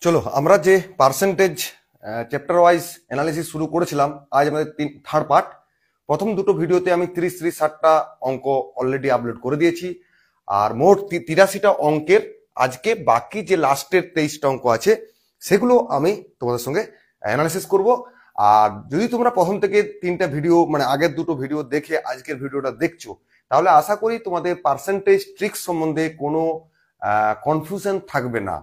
চলো আমরা যে পার্সেন্টেজ চ্যাপ্টার ওয়াইজ অ্যানালিসিস শুরু করেছিলাম, আজ আমাদের থার্ড পার্ট। প্রথম দুটো ভিডিওতে আমি 30-60টা অঙ্ক অলরেডি আপলোড করে দিয়েছি, আর মোট 83টা অঙ্কের আজকে বাকি যে লাস্টের 23টা অঙ্ক আছে সেগুলো আমি তোমাদের সঙ্গে অ্যানালিসিস করব। আর যদি তোমরা প্রথম থেকে তিনটা ভিডিও মানে আগের দুটো ভিডিও দেখে আজকের ভিডিওটা দেখছো, তাহলে আশা করি তোমাদের পার্সেন্টেজ ট্রিক্স সম্বন্ধে কোনো কনফিউশন থাকবে না।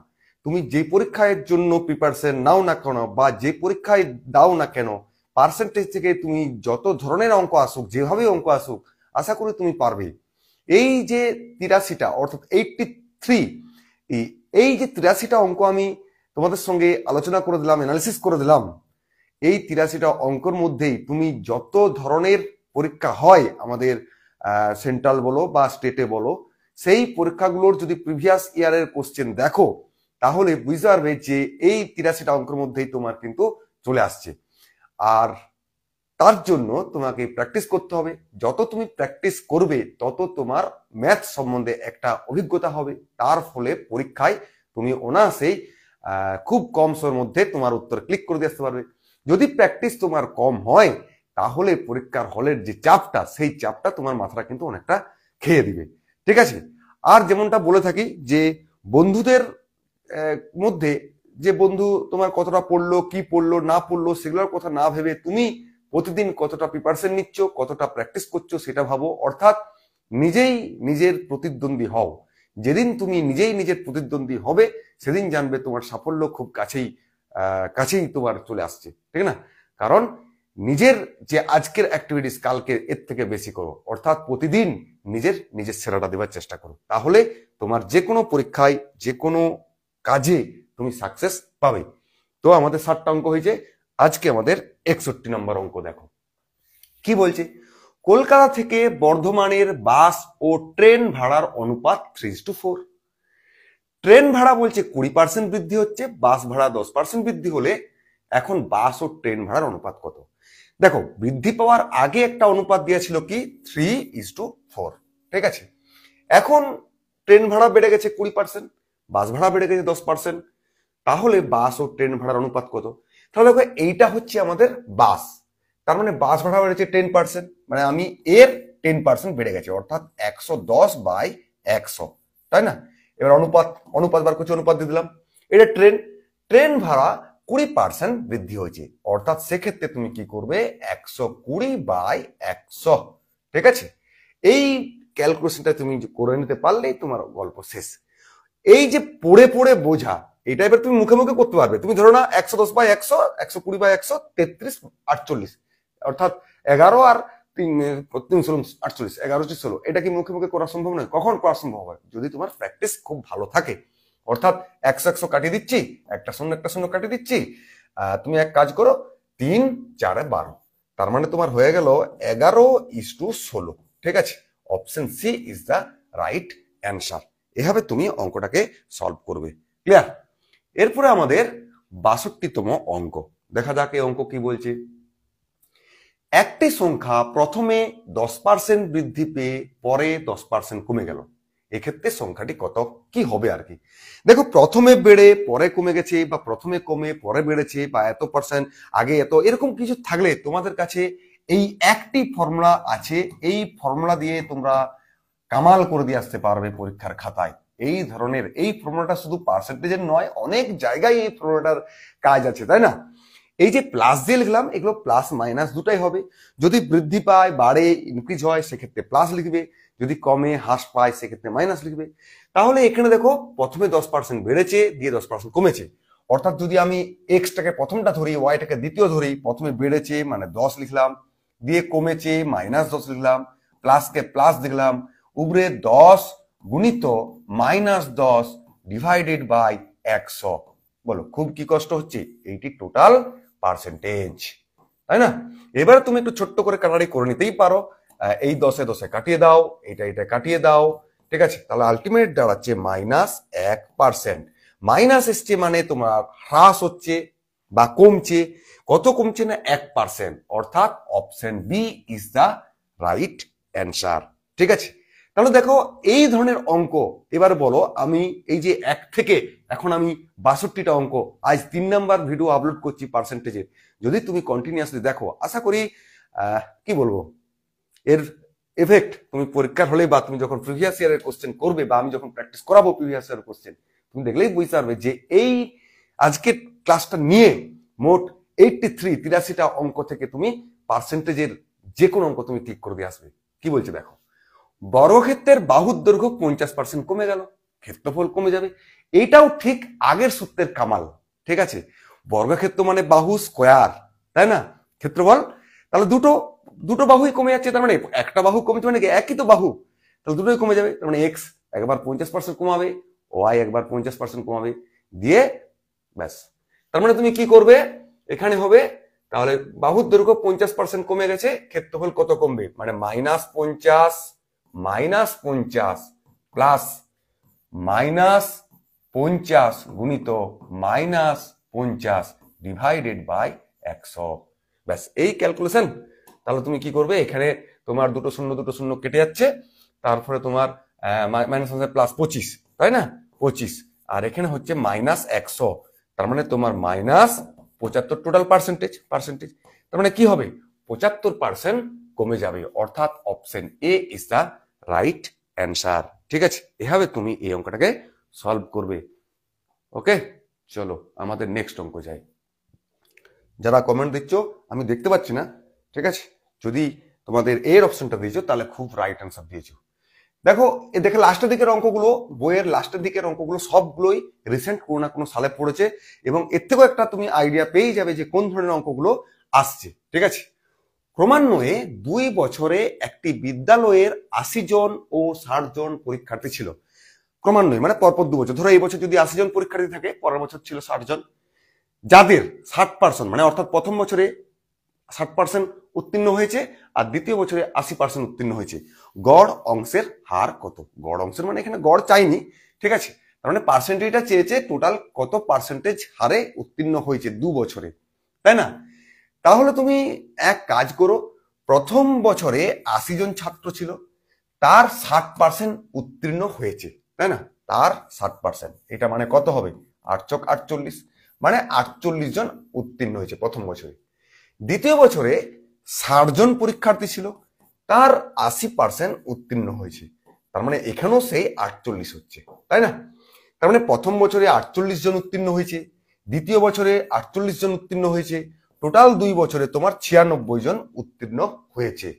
তুমি যে পরীক্ষার জন্য প্রিপারেশন নাও না কেন বা যে পরীক্ষায় দাও না কেন, পার্সেন্টেজ থেকে তুমি যত ধরনের অঙ্ক আসুক, যেভাবে অঙ্ক আসুক, আশা করি তুমি পারবে। এই যে 83টা অর্থাৎ 83, এই যে 83টা অঙ্ক আমি তোমাদের সঙ্গে আলোচনা করে দিলাম, অ্যানালিসিস করে দিলাম, এই 83টা অঙ্কের মধ্যেই তুমি যত ধরনের পরীক্ষা হয় আমাদের সেন্ট্রাল বলো বা স্টেটে বলো, সেই পরীক্ষাগুলোর যদি প্রিভিয়াস ইয়ারের কোশ্চেন দেখো, তাহলে বুঝতে পারবে যে এই 83টা অঙ্কের মধ্যেই তোমার কিন্তু চলে আসছে। আর তার জন্য তোমাকে প্র্যাকটিস করতে হবে। যত তুমি প্র্যাকটিস করবে তত তোমার ম্যাথ সম্বন্ধে একটা অভিজ্ঞতা হবে। তার ফলে পরীক্ষায় তুমি অনায়াসেই খুব কম সময়ের মধ্যে তোমার উত্তর ক্লিক করে দিয়ে আসতে পারবে। যদি প্র্যাকটিস তোমার কম হয়, তাহলে পরীক্ষার হলের যে চাপটা, সেই চাপটা তোমার মাথাটা কিন্তু অনেকটা খেয়ে দিবে। ঠিক আছে? আর যেমনটা বলে থাকি যে বন্ধুদের মধ্যে যে বন্ধু তোমার কতটা পড়লো, কি পড়লো না পড়লো, সেগুলোর কথা না ভেবে তুমি প্রতিদিন কতটা প্রিপারেশন নিচ্ছ, কতটা প্র্যাকটিস করছো সেটা ভাবো। অর্থাৎ নিজেই নিজের প্রতিদ্বন্দ্বী হও। যেদিন তুমি নিজেই নিজের প্রতিদ্বন্দ্বী হবে, সেদিন জানবে তোমার সাফল্য খুব কাছেই তোমার চলে আসছে। ঠিক না? কারণ নিজের যে আজকের অ্যাক্টিভিটিস কালকে এর থেকে বেশি করো, অর্থাৎ প্রতিদিন নিজের সেরাটা দেওয়ার চেষ্টা করো। তাহলে তোমার যে কোনো পরীক্ষায়, যে কোনো কাজে তুমি সাকসেস পাবে। তো আমাদের 60টা অঙ্ক হয়েছে, আজকে আমাদের 61 নম্বর অঙ্ক দেখো কি বলছে। কলকাতা থেকে বর্ধমানের বাস ও ট্রেন ভাড়ার অনুপাত 3:4। ট্রেন ভাড়া বলছে 20% বৃদ্ধি হচ্ছে, বাস ভাড়া 10% বৃদ্ধি হলে এখন বাস ও ট্রেন ভাড়ার অনুপাত কত? দেখো, বৃদ্ধি পাওয়ার আগে একটা অনুপাত দিয়েছিল কি 3:4। ঠিক আছে, এখন ট্রেন ভাড়া বেড়ে গেছে 20%, বাস ভাড়া বেড়ে গেছে 10%, তাহলে বাস ও ট্রেন ভাড়ার অনুপাত কত? তাহলে দেখো, এইটা হচ্ছে আমাদের বাস, তার মানে বাস ভাড়া বেড়েছে 10%, মানে আমি এর 10% বেড়ে গেছে, অর্থাৎ 110/100, তাই না? এবার অনুপাত বার করছি, অনুপাত দিয়ে দিলাম। এটা ট্রেন ভাড়া 20% বৃদ্ধি হয়েছে, অর্থাৎ সেক্ষেত্রে তুমি কি করবে, 120/100। ঠিক আছে, এই ক্যালকুলেশনটা তুমি করে নিতে পারলেই তোমার গল্প শেষ। এই যে পড়ে পড়ে বোঝা, এটা এবার তুমি মুখে মুখে করতে পারবে। তুমি ধরো না 110/100, 120/100, 33/48, অর্থাৎ 11 আর 3 × 11 এটা কি মুখে মুখে করা সম্ভব নয়? কখন করা সম্ভব হয়? যদি তোমার প্র্যাকটিস খুব ভালো থাকে। অর্থাৎ 100 কাটিয়ে দিচ্ছি, একটা শূন্য কাটিয়ে দিচ্ছি, তুমি এক কাজ করো, 3 4 12, তার মানে তোমার হয়ে গেল 11:16। ঠিক আছে, option C is the right answer. এভাবে তুমি অঙ্কটাকে সলভ করবে। ক্লিয়ার? এরপরে আমাদের 62তম অঙ্ক দেখা যাক। এই অঙ্ক কি বলছে। একটি সংখ্যা প্রথমে 10% বৃদ্ধি পেয়ে পরে 10% কমে গেল, এক্ষেত্রে সংখ্যাটি কত কি হবে আর কি। দেখো, প্রথমে বেড়ে পরে কমে গেছে, বা প্রথমে কমে পরে বেড়েছে, বা এত পার্সেন্ট আগে এত, এরকম কিছু থাকলে তোমাদের কাছে এই একটি ফর্মুলা আছে। এই ফর্মুলা দিয়ে তোমরা কামাল করে দিয়ে আসতে পারবে পরীক্ষার খাতায়। এই ধরনের এই ফর্মুলাটা শুধু পার্সেন্টেজের নয়, অনেক জায়গায় এই ফর্মুলাটার কাজ আছে, তাই না? এই যে প্লাস দিয়ে লিখলাম, এগুলো প্লাস মাইনাস দুটাই হবে। যদি বৃদ্ধি পায়, বাড়ে, ইনক্রিজ হয়, সেক্ষেত্রে প্লাস লিখবে। যদি কমে, হ্রাস পায়, সেক্ষেত্রে মাইনাস লিখবে। তাহলে এখানে দেখো, প্রথমে 10% বেড়েছে, দিয়ে 10% কমেছে। অর্থাৎ যদি আমি এক্সটাকে প্রথমটা ধরি, ওয়াইটাকে দ্বিতীয় ধরি, প্রথমে বেড়েছে মানে 10 লিখলাম, দিয়ে কমেছে -10 লিখলাম, প্লাসকে প্লাস লিখলাম, উপরে 10 গুণিত -10 ডিভাইডেড বাই 100। বলো, খুব কি কষ্ট হচ্ছে? এইটি টোটাল পার্সেন্টেজ, তাই না? এবারে তুমি একটু ছোট্ট করে কাটারি করে নিতেই পারো। এই 10 কাটিয়ে দাও, এটা কাটিয়ে দাও। ঠিক আছে, তাহলে আলটিমেট দাঁড়াচ্ছে -1%। মাইনাস এসছে মানে তোমার হ্রাস হচ্ছে বা কমছে। কত কমছে? না 1%, অর্থাৎ option B is the right answer. ঠিক আছে, তাহলে দেখো এই ধরনের অঙ্ক এবার বলো, আমি এই যে 1 থেকে এখন আমি 62টা অঙ্ক আজ 3 নাম্বার ভিডিও আপলোড করছি পার্সেন্টেজের, যদি তুমি কন্টিনিউয়াসলি দেখো, আশা করি কি বলবো, এর এফেক্ট তুমি পরীক্ষার হলে বা তুমি যখন প্রিভিয়াস ইয়ারের কোশ্চেন করবে বা আমি যখন প্র্যাকটিস করাবো প্রিভিয়াস ইয়ারের কোশ্চেন, তুমি দেখলেই বুঝতে পারবে যে এই আজকের ক্লাসটা নিয়ে মোট 83টা অঙ্ক থেকে তুমি পার্সেন্টেজের যে কোনো অঙ্ক তুমি ঠিক করে দিয়ে আসবে। কি বলছে দেখো, বর্গক্ষেত্রের বাহুর দৈর্ঘ্য 50% কমে গেল, ক্ষেত্রফল কমে যাবে। এইটাও ঠিক আগের সূত্রের কামাল, ঠিক আছে। বর্গক্ষেত্র মানে বাহু স্কোয়ার, তাই না, ক্ষেত্রফল, তাহলে দুটো বাহুই কমে যাচ্ছে, তার মানে একটা বাহু কমছে মানে একই তো বাহু, তাহলে দুটোই কমে যাবে, তার মানে এক্স একবার 50% কমাবে, ওয়াই একবার 50% কমাবে, দিয়ে ব্যাস। তার মানে তুমি কি করবে, এখানে হবে তাহলে বাহুর দৈর্ঘ্য 50% কমে গেছে, ক্ষেত্রফল কত কমবে, মানে -50 প্লাস -50 গুণিত -50 ডিভাইডেড বাই 100, ব্যাস এই ক্যালকুলেশন। তাহলে তুমি কি করবে, এখানে তোমার দুটো শূন্য কেটে যাচ্ছে, তারপরে তোমার মাইনাস প্লাস 25, তাই না, 25, আর এখানে হচ্ছে -100, তার মানে তোমার -75 টোটাল পার্সেন্টেজ, তার মানে কি হবে 75% কমে যাবে, অর্থাৎ option A is the right answer. ঠিক আছে, এভাবে তুমি এই অঙ্কটাকে সলভ করবে। ওকে, চলো আমাদের নেক্সট অঙ্ক যাই। যারা কমেন্ট দিচ্ছ আমি দেখতে পাচ্ছি না, ঠিক আছে, যদি তোমাদের এর অপশনটা দিয়েছো তাহলে খুব রাইট অ্যান্সার দিয়েছো। দেখো দেখে লাস্টের দিকের অঙ্কগুলো, বইয়ের লাস্টের দিকের অঙ্কগুলো সবগুলোই রিসেন্ট কোনো না কোনো সালে পড়েছে, এবং এর থেকেও একটা তুমি আইডিয়া পেয়ে যাবে যে কোন ধরনের অঙ্কগুলো আসছে। ঠিক আছে, ক্রমান্বয়ে 2 বছরে একটি বিদ্যালয়ের 80 জন ও 60 জন পরীক্ষার্থী ছিল। ক্রমান্বয়ে মানে পরপর 2 বছর, ধরো এই বছর যদি 80 জন পরীক্ষার্থী থাকে, পরের বছর ছিল 60 জন, যাদের 60% মানে অর্থাৎ প্রথম বছরে 60% উত্তীর্ণ হয়েছে আর দ্বিতীয় বছরে 80% উত্তীর্ণ হয়েছে। গড় অংশের হার কত? গড় অংশের মানে এখানে গড় চাইনি, ঠিক আছে, তার মানে পার্সেন্টেজটা চেয়েছে টোটাল কত পার্সেন্টেজ হারে উত্তীর্ণ হয়েছে 2 বছরে, তাই না। তাহলে তুমি এক কাজ করো, প্রথম বছরে 80 জন ছাত্র ছিল, তার 60% উত্তীর্ণ হয়েছে, তাই না, তার 60%, এটা মানে কত হবে 8 × 48, মানে 48 জন উত্তীর্ণ হয়েছে প্রথম বছরে। দ্বিতীয় বছরে 60 জন পরীক্ষার্থী ছিল, তার 80% উত্তীর্ণ হয়েছে, তার মানে এখানেও সেই 48 হচ্ছে, তাই না। তার মানে প্রথম বছরে 48 জন উত্তীর্ণ হয়েছে, দ্বিতীয় বছরে 48 জন উত্তীর্ণ হয়েছে, টোটাল 2 বছরে তোমার 96 জন উত্তীর্ণ হয়েছে।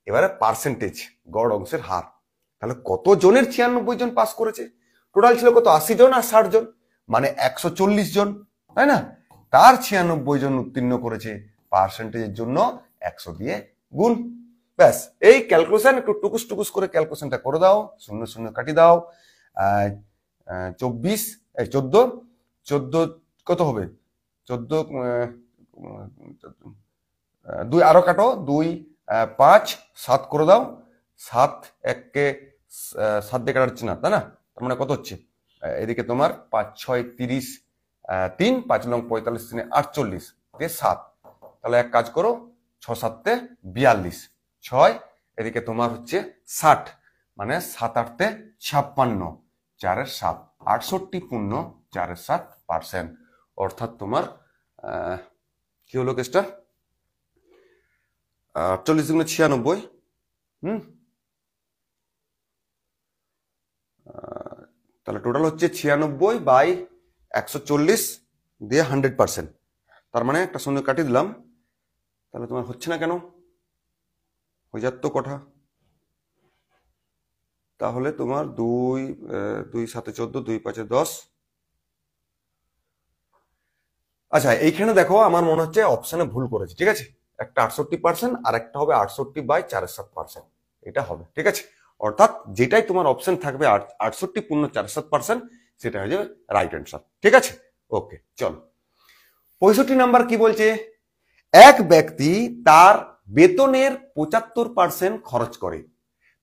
এবারে পার্সেন্টেজ, গড় অংশের হার, তাহলে কত জনের 96 জন পাস করেছে? টোটাল ছিল কত, 80 জন আর 60 জন, মানে 140 জন, তাই না, তার 96 জন উত্তীর্ণ করেছে, পার্সেন্টেজের জন্য 100 দিয়ে গুণ, ব্যাস। এই ক্যালকুলেশন একটু টুকুস করে ক্যালকুলেশনটা করে দাও, 0 কাটি দাও, 14 কত হবে, 14 2 আরো কাটো, 2 5 7 করে দাও, 7 1 7 দিয়ে কাটাচ্ছি না, তাই না, তার মানে কত হচ্ছে, এদিকে তোমার 5 6 30, 3 5 9 45 3 48 দিয়ে 7, তাহলে এক কাজ করো 6 7 42, 6 এদিকে তোমার হচ্ছে 60, মানে 7 8 56, 4 7 68 পূর্ণ 4 7%, অর্থাৎ তোমার কি হলো কেসটা, 48 × 96, তাহলে টোটাল হচ্ছে 96/140 দিয়ে 100%, তার মানে একটা 0 কাটিয়ে দিলাম, তাহলে তোমার হচ্ছে না কেন, হয়ে যাত তো কথা, তাহলে তোমার 2 7 14 2 5 10, আচ্ছা এইখানে দেখো আমার মনে হচ্ছে অপশনে ভুল করেছে, ঠিক আছে, একটা 68% আর একটা হবে 68/4 7%, এটা হবে, ঠিক আছে, অর্থাৎ যেটাই তোমার অপশন থাকবে 68 পূর্ণ 4 7%, সেটা হয়ে যাবে রাইট অ্যান্সার, ঠিক আছে। ওকে, চলো 65 নাম্বার কি বলছে, এক ব্যক্তি তার বেতনের 75% খরচ করে,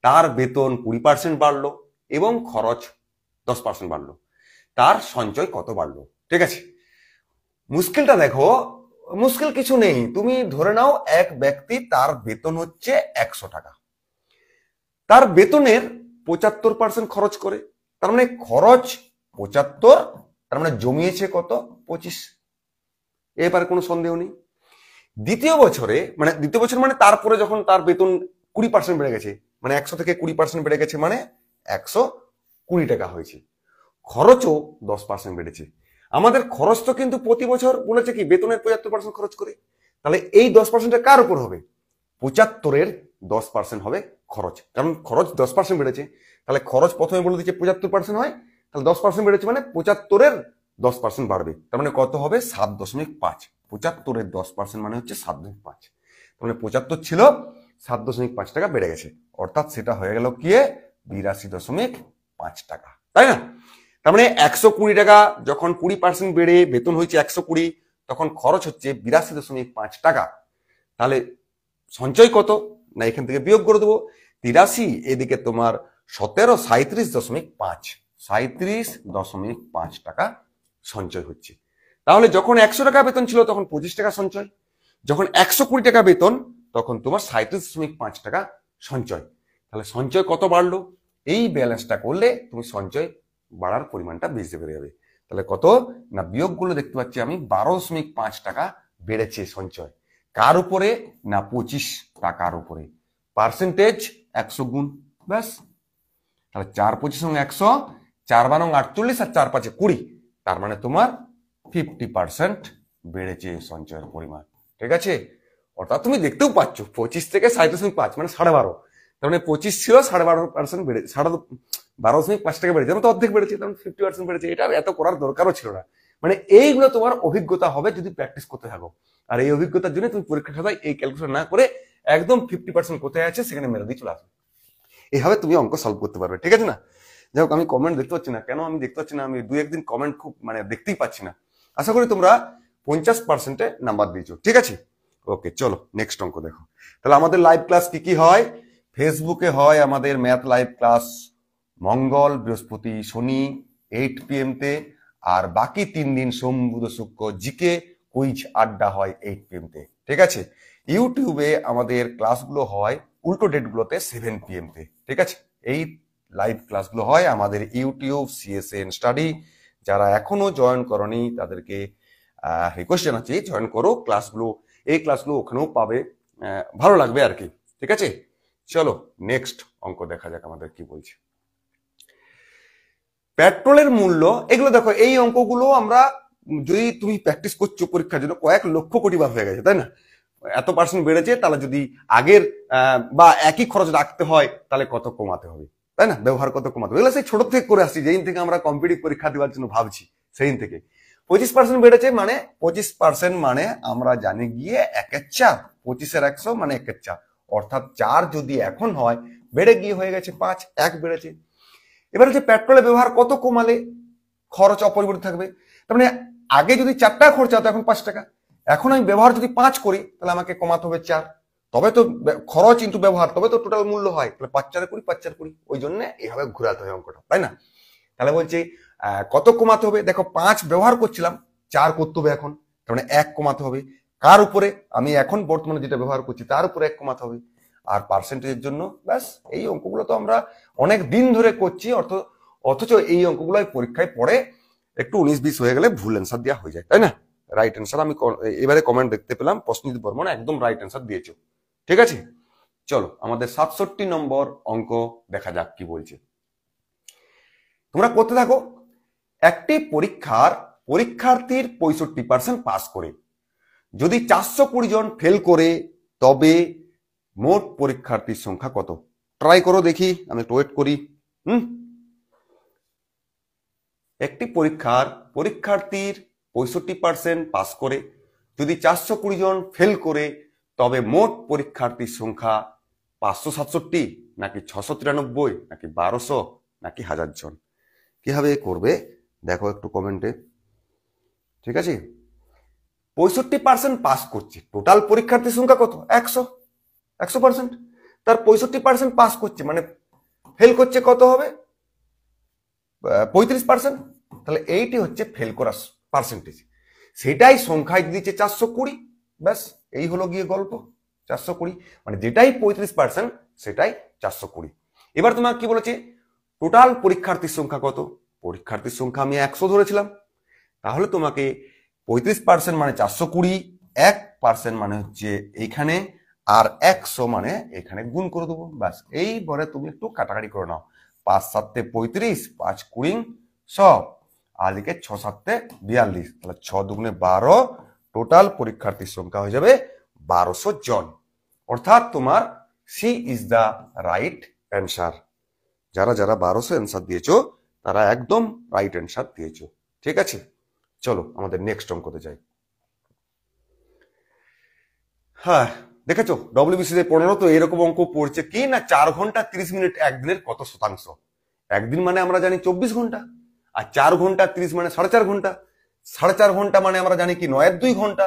তার বেতন 20% বাড়লো এবং খরচ 10% বাড়লো, তার সঞ্চয় কত বাড়লো? ঠিক আছে, মুশকিলটা দেখো, মুশকিল কিছু নেই, তুমি ধরে নাও এক ব্যক্তি তার বেতন হচ্ছে 100 টাকা, তার বেতনের 75% খরচ করে। তার মানে খরচ 75, তার মানে জমিয়েছে কত? 25। এবারে কোনো সন্দেহ নেই। দ্বিতীয় বছর মানে তারপরে যখন তার বেতন 20% বেড়ে গেছে, মানে 100 থেকে 20% বেড়ে গেছে, মানে 120 টাকা হয়েছে। খরচও 10% বেড়েছে। আমাদের খরচ তো কিন্তু প্রতি বছর বলেছে কি বেতনের 75% খরচ করে। তাহলে এই 10% কার উপর হবে? 75-এর 10% হবে খরচ, কারণ খরচ 10% বেড়েছে। তাহলে খরচ প্রথমে বলে দিচ্ছে 75% হয়, তাহলে 10% বেড়েছে মানে 75-এর 10% বাড়বে। তার মানে কত হবে? 7.5। 75-এর 10% মানে হচ্ছে 7.5। তার মানে 75 ছিল, 7.5 টাকা বেড়ে গেছে, অর্থাৎ সেটা হয়ে গেল কি 82.5 টাকা, তাই না? তার মানে 120 টাকা যখন 20% বেড়ে বেতন হয়েছে 120, তখন খরচ হচ্ছে 82.5 টাকা। তাহলে সঞ্চয় কত? না এখান থেকে বিয়োগ করে দেবো। 83 এদিকে তোমার 17, 37.5, 37.5 টাকা সঞ্চয় হচ্ছে। তাহলে যখন 100 টাকা বেতন ছিল তখন 25 টাকা সঞ্চয়, যখন 120 টাকা বেতন তখন তোমার 37.5 টাকা সঞ্চয়। তাহলে সঞ্চয় কত বাড়লো? এই ব্যালেন্সটা করলে তুমি সঞ্চয় বাড়ার পরিমাণটা বুঝতে পেরে যাবে। তাহলে কত না বিয়োগগুলো দেখতে পাচ্ছি আমি 12.5 টাকা বেড়েছে সঞ্চয়। কার উপরে? না 25 টাকার উপরে। পার্সেন্টেজ 100 গুণ, ব্যাস। তাহলে 4 25 100, 4 12 48 আর 4 5 20, তার মানে তোমার 50% বেড়েছে সঞ্চয়ের পরিমাণ। ঠিক আছে? অর্থাৎ তুমি দেখতেও পাচ্ছ 25 থেকে 37.5 মানে 12.5। তার মানে 25 ছিল 12.5% বেড়ে 12.5 টাকা বেড়েছে, তো অর্ধেক বেড়েছে, তখন 50% বেড়েছে। এটা এত করার দরকারও ছিল না। মানে এইগুলো তোমার অভিজ্ঞতা হবে যদি প্র্যাকটিস করতে থাকো। আর এই অভিজ্ঞতার জন্য তুমি পরীক্ষা খাতায় এই ক্যালকুলেশন না করে একদম 50% কোথায় আছে সেখানে মেরে দিয়ে চলে আসবে। এইভাবে তুমি অঙ্ক সলভ করতে পারবে। ঠিক আছে না? যাই হোক, আমি কমেন্ট দেখতে পাচ্ছি না। কেন আমি দেখতে পাচ্ছি না? আমি 2-1 দিন কমেন্ট খুব দেখতেই পাচ্ছি না। আশা করি তোমরা 50%-এ নাম্বার দিয়েছো। ঠিক আছে, ওকে, চলো নেক্সট অঙ্ক দেখো। তাহলে আমাদের লাইভ ক্লাস কি কি হয়? ফেসবুকে হয় আমাদের ম্যাথ লাইভ ক্লাস মঙ্গল, বৃহস্পতি, শনি 8 PM তে, আর বাকি 3 দিন সোম, বুধ, শুক্র জিকে কুইজ আড্ডা হয় 8 PM তে। ঠিক আছে? ইউটিউবে আমাদের ক্লাসগুলো হয় উল্টো ডেটগুলোতে 7 PM তে। ঠিক আছে? এই লাইভ ক্লাসগুলো হয় আমাদের ইউটিউব CSN স্টাডি। যারা এখনো জয়েন করনি তাদেরকে রিকোয়েস্ট জানাচ্ছি জয়েন করো ক্লাসগুলো। এই ক্লাসগুলো ওখানেও পাবে, ভালো লাগবে আর কি। ঠিক আছে, চলো নেক্সট অঙ্ক দেখা যাক আমাদের কি বলছে। পেট্রোলের মূল্য, এগুলো দেখো, এই অঙ্কগুলো আমরা যদি তুমি প্র্যাকটিস করছো পরীক্ষার জন্য কয়েক লক্ষ কোটি বার হয়ে গেছে, তাই না? এত পার্সেন্ট বেড়েছে, তাহলে যদি আগের বা একই খরচ রাখতে হয় তাহলে কত কমাতে হবে, তাই না? ব্যবহার কত কমাতে হবে, এগুলো সেই ছোট থেকে করে আসছি, যেদিন থেকে আমরা কম্পিটিটিভ পরীক্ষা দেওয়ার জন্য ভাবছি সেদিন থেকে। 25% বেড়েছে, মানে 25% মানে আমরা জানি গিয়ে 1/4। 25-এর 100 মানে 1/4, অর্থাৎ 4 যদি এখন হয় বেড়ে গিয়ে হয়ে গেছে 5, 1 বেড়েছে। এবার হচ্ছে পেট্রোলের ব্যবহার কত কমালে খরচ অপরিবর্তিত থাকবে। তার মানে আগে যদি 4 টাকা খরচা হতো, এখন 5 টাকা। এখন আমি ব্যবহার যদি 5 করি তাহলে আমাকে কমাতে হবে 4, তবে তো খরচ ইন্টু ব্যবহার, তবে তো টোটাল মূল্য হয়। তাহলে 5 4 20, 5 4 20, ওই জন্য এইভাবে ঘুরাতে হয় অঙ্কটা, তাই না? তাহলে বলছি কত কমাতে হবে? দেখো 5 ব্যবহার করছিলাম, 4 করতে হবে এখন, তার মানে 1 কমাতে হবে। কার উপরে? আমি এখন বর্তমানে যেটা ব্যবহার করছি তার উপরে 1 কমাতে হবে। আর পার্সেন্টেজের জন্য ব্যাস। এই অঙ্কগুলো তো আমরা অনেক দিন ধরে করছি, অথচ এই অঙ্কগুলো পরীক্ষায় পড়ে একটু 19-20 হয়ে গেলে ভুল অ্যান্সার দেওয়া হয়ে যায়, তাই না? রাইট অ্যান্সার আমি এবারে কমেন্ট দেখতে পেলাম, প্রশ্নজিৎ বর্মন একদম রাইট অ্যান্সার দিয়েছো। ঠিক আছে, চলো আমাদের 67 নম্বর অঙ্ক দেখা যাক কি বলছে। তোমরা করতে থাকো। একটি পরীক্ষার্থীর 65% পাস করে যদি 420 জন ফেল করে তবে মোট পরীক্ষার্থীর সংখ্যা কত? ট্রাই করো দেখি, আমি একটু ওয়েট করি। একটি পরীক্ষার্থীর 65% পাস করে যদি 420 জন ফেল করে তবে মোট পরীক্ষার্থীর সংখ্যা 567 নাকি 693 নাকি 1200 নাকি 1000 জন? কিভাবে করবে দেখো একটু কমেন্টে। ঠিক আছে, 65% পাস করছে, টোটাল পরীক্ষার্থীর সংখ্যা কত? 100%। তার 65% পাস করছে মানে ফেল করছে কত হবে? 35%। তাহলে এইটি হচ্ছে ফেল করার পার্সেন্টেজ, সেটাই সংখ্যায় দিচ্ছে 420। ব্যাস, এই হলো গিয়ে গল্প। 420 মানে যেটাই 35% সেটাই 420। এবার তোমার কি বলেছে? টোটাল পরীক্ষার্থীর সংখ্যা কত? পরীক্ষার্থীর সংখ্যা আমি 100 ধরেছিলাম, তাহলে তোমাকে 35% মানে 420, 1% মানে হচ্ছে এইখানে, আর 100 মানে এখানে গুণ করে দেবো। ব্যাস, এইবারে তুমি একটু কাটাকাটি করে নাও। 5 7 35, 5 20 100, আর এদিকে 6 7 42, তাহলে 6 2 12, টোটাল পরীক্ষার্থীর সংখ্যা হয়ে যাবে 1200 জন। অর্থাৎ তোমার C is the right answer. যারা যারা 1200 অ্যান্সার দিয়েছো তারা একদম রাইট অ্যান্সার দিয়েছো। ঠিক আছে, চলো আমাদের নেক্সট অঙ্কতে যাই। হ্যাঁ, দেখেছো ডব্লিউবিসি 15 তো এরকম অঙ্ক পড়ছে কি না, 4 ঘন্টা 30 মিনিট একদিনের কত শতাংশ? একদিন মানে আমরা জানি 24 ঘন্টা, আর 4 ঘন্টা 30 মানে 4.5 ঘন্টা, 4.5 ঘন্টা মানে আমরা জানি কি 9-2 ঘন্টা।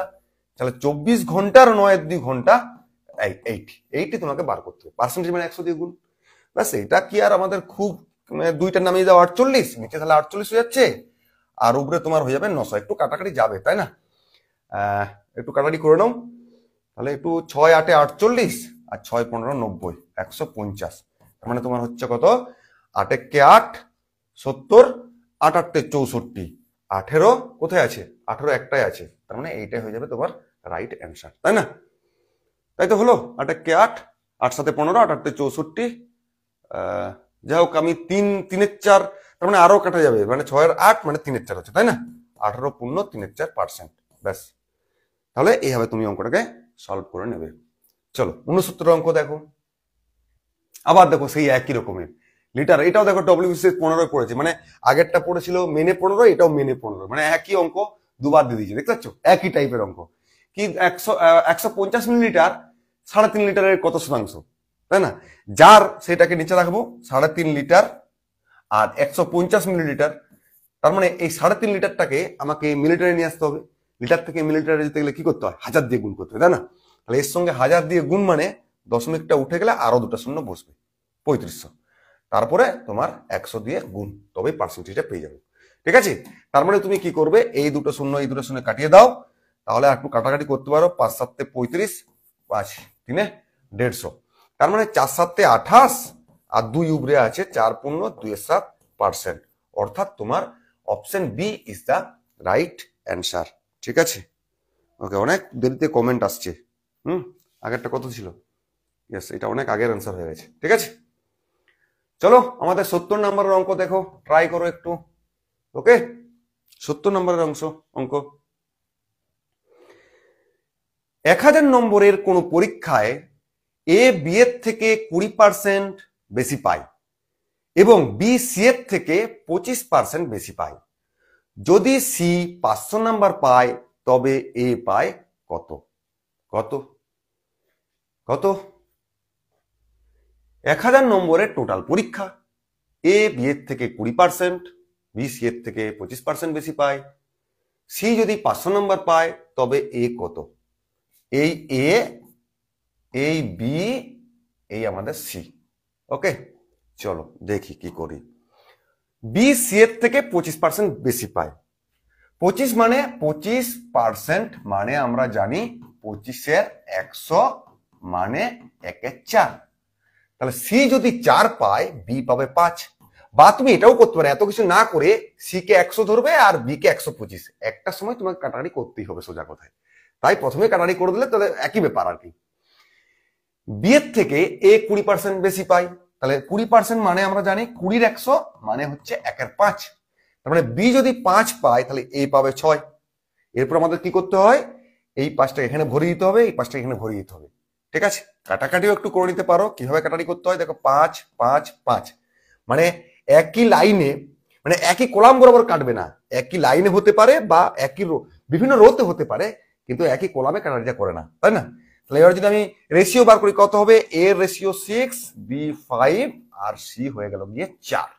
তাহলে 24 ঘন্টার 9-2 ঘন্টা 80 তোমাকে বার করতে হবে। পার্সেন্টেজ মানে 100 দিয়ে গুণ। ব্যাস, এটা কি আর আমাদের খুব, দুইটা নামিয়ে দাও 48, নিচে তাহলে 48 হয়ে যাচ্ছে, আর উপরে তোমার হয়ে যাবে 900। একটু কাটাকাটি যাবে তাই না? একটু কাটাকাটি করে নাও, তাহলে একটু 6 8 48 আর 6 15 90, 150। তার মানে তোমার হচ্ছে কত? 8 কে 8 70, 8 8 64, 18 কোথায় আছে? 18 একটাই আছে, তার মানে এইটাই হয়ে যাবে তোমার রাইট অ্যান্সার, তাই না? তাই তো হলো, 8 কে 8, 8 7 15, 8 8 64। যাই হোক, আমি 3 4, তার মানে আরো কাটা যাবে, মানে 6 8 মানে 3 4 হচ্ছে, তাই না? 18 পূর্ণ 3 4%। ব্যাস, তাহলে এইভাবে তুমি অঙ্কটাকে সলভ করে নেবে। চলো 69 অঙ্ক দেখো। আবার দেখো সেই একই রকমের লিটার, এটাও দেখো ডব্লিউবিসি 15 পড়েছে, মানে আগেরটা পড়েছিল মেনে 15, এটাও মেনে 15, মানে একই অঙ্ক দুবার দিয়ে দিয়েছে। দেখতে পাচ্ছ, একই টাইপের অঙ্ক। কি 150 মিলিলিটার 3.5 লিটারের কত শতাংশ, তাই না? যার সেটাকে নিচে রাখবো 3.5 লিটার আর 150 মিলিলিটার, তার মানে এই 3.5 লিটারটাকে আমাকে মিলিটারে নিয়ে আসতে হবে। লিটার থেকে মিলিটারে যেতে গেলে কি করতে হয়? 1000 দিয়ে গুণ করতে হয়, তাই না? তাহলে এর সঙ্গে 1000 দিয়ে গুণ মানে দশমিকটা উঠে গেলে আরো দুটো শূন্য বসবে, 3500। তারপরে তোমার 100 দিয়ে গুণ, তবেই পার্সেন্টেজটা পেয়ে যাবে। ঠিক আছে, তার মানে তুমি কি করবে? এই দুটো শূন্য এই দুটো শূন্য কাটিয়ে দাও, তাহলে একটু কাটাকাটি করতে পারো। 5 7 35, 5 3 150, তার মানে 4 7 28, আর 2 উপরে আছে 4 পূর্ণ 2 7%। অর্থাৎ তোমার option B is the right answer. ঠিক আছে, ওকে, অনেক দেরিতে কমেন্ট আসছে। আগেরটা কত ছিল? ইয়েস, এটা অনেক আগের অ্যান্সার হয়ে গেছে। ঠিক আছে, চলো আমাদের 70 নম্বরের অঙ্ক দেখো, ট্রাই করো একটু। ওকে, 70 নম্বরের অঙ্ক। 1000 নম্বরের কোন পরীক্ষায় এ বি এর থেকে 20% বেশি পায় এবং বি সি এর থেকে 25% বেশি পায়। যদি সি 500 নাম্বার পায় তবে এ পায় কত? কত কত? 1000 নম্বরের টোটাল পরীক্ষা, এ বি এর থেকে 20%, বি সি এর থেকে 25% বেশি পায়। সি যদি 500 নাম্বার পায় তবে এ কত? এই এ, এই বি, এই আমাদের সি। ওকে, চলো দেখি কি করি। বি সি এর থেকে 25% বেশি পায়। 25 মানে 25% মানে আমরা জানি 25 100 মানে 1 4। তাহলে সি যদি 4 পায়, বি পাবে 5। বা তুমি এটাও করতে পারো, এত কিছু না করে সি কে 100 ধরবে আর বি কে 125। একটা সময় তোমাকে কাটাকাটি করতেই হবে, সোজা কথায়। তাই প্রথমে কাটাকাটি করে দিলে তাহলে একই ব্যাপার আর কি। বি এর থেকে এ 20% বেশি পায়, তাহলে 20% মানে আমরা জানি 20 100 মানে হচ্ছে 1 5। তার মানে বি যদি 5 পায় তাহলে এ পাবে 6। এরপর আমাদের কি করতে হয়? এই 5টা এখানে ভরিয়ে দিতে হবে, এই 5টা এখানে ভরিয়ে দিতে হবে। ঠিক আছে, কাটাকাটিও একটু করে নিতে পারো। কিভাবে কাটাকাটি করতে হয় দেখো, 5 5 5, মানে একই লাইনে, মানে একই কলাম বরাবর কাটবে না, একই লাইনে হতে পারে বা একই বিভিন্ন রোতে হতে পারে, কিন্তু একই কলামে কাটাকাটিটা করে না, তাই না? তাহলে এবার যদি আমি রেশিও বার করি, কত হবে? এ রেশিও 6, বি 5, আর সি হয়ে গেল গিয়ে 4।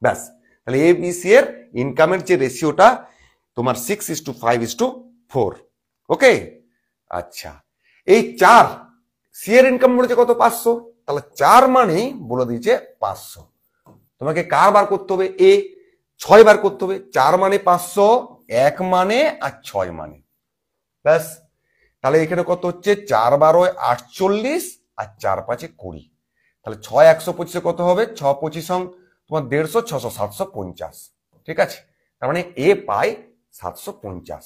ব্যাস, তাহলে এ বি সি এর ইনকামের যে রেশিওটা তোমার 6:5:4। ওকে, আচ্ছা, এই 4, সি এর ইনকাম বলেছে কত? 500, তাহলে 4 মানেই বলে দিয়েছে 500। তোমাকে কার বার করতে হবে? এ 6 বার করতে হবে। 4 মানে 500, 1 মানে আর 6 মানে। ব্যাস, তাহলে এখানে কত হচ্ছে? 4 12 48 আর 4 5 20। তাহলে 6 125 কত হবে? 6 25 তোমার 150, 600, 750, ঠিক আছে? তার মানে এ পায় 750।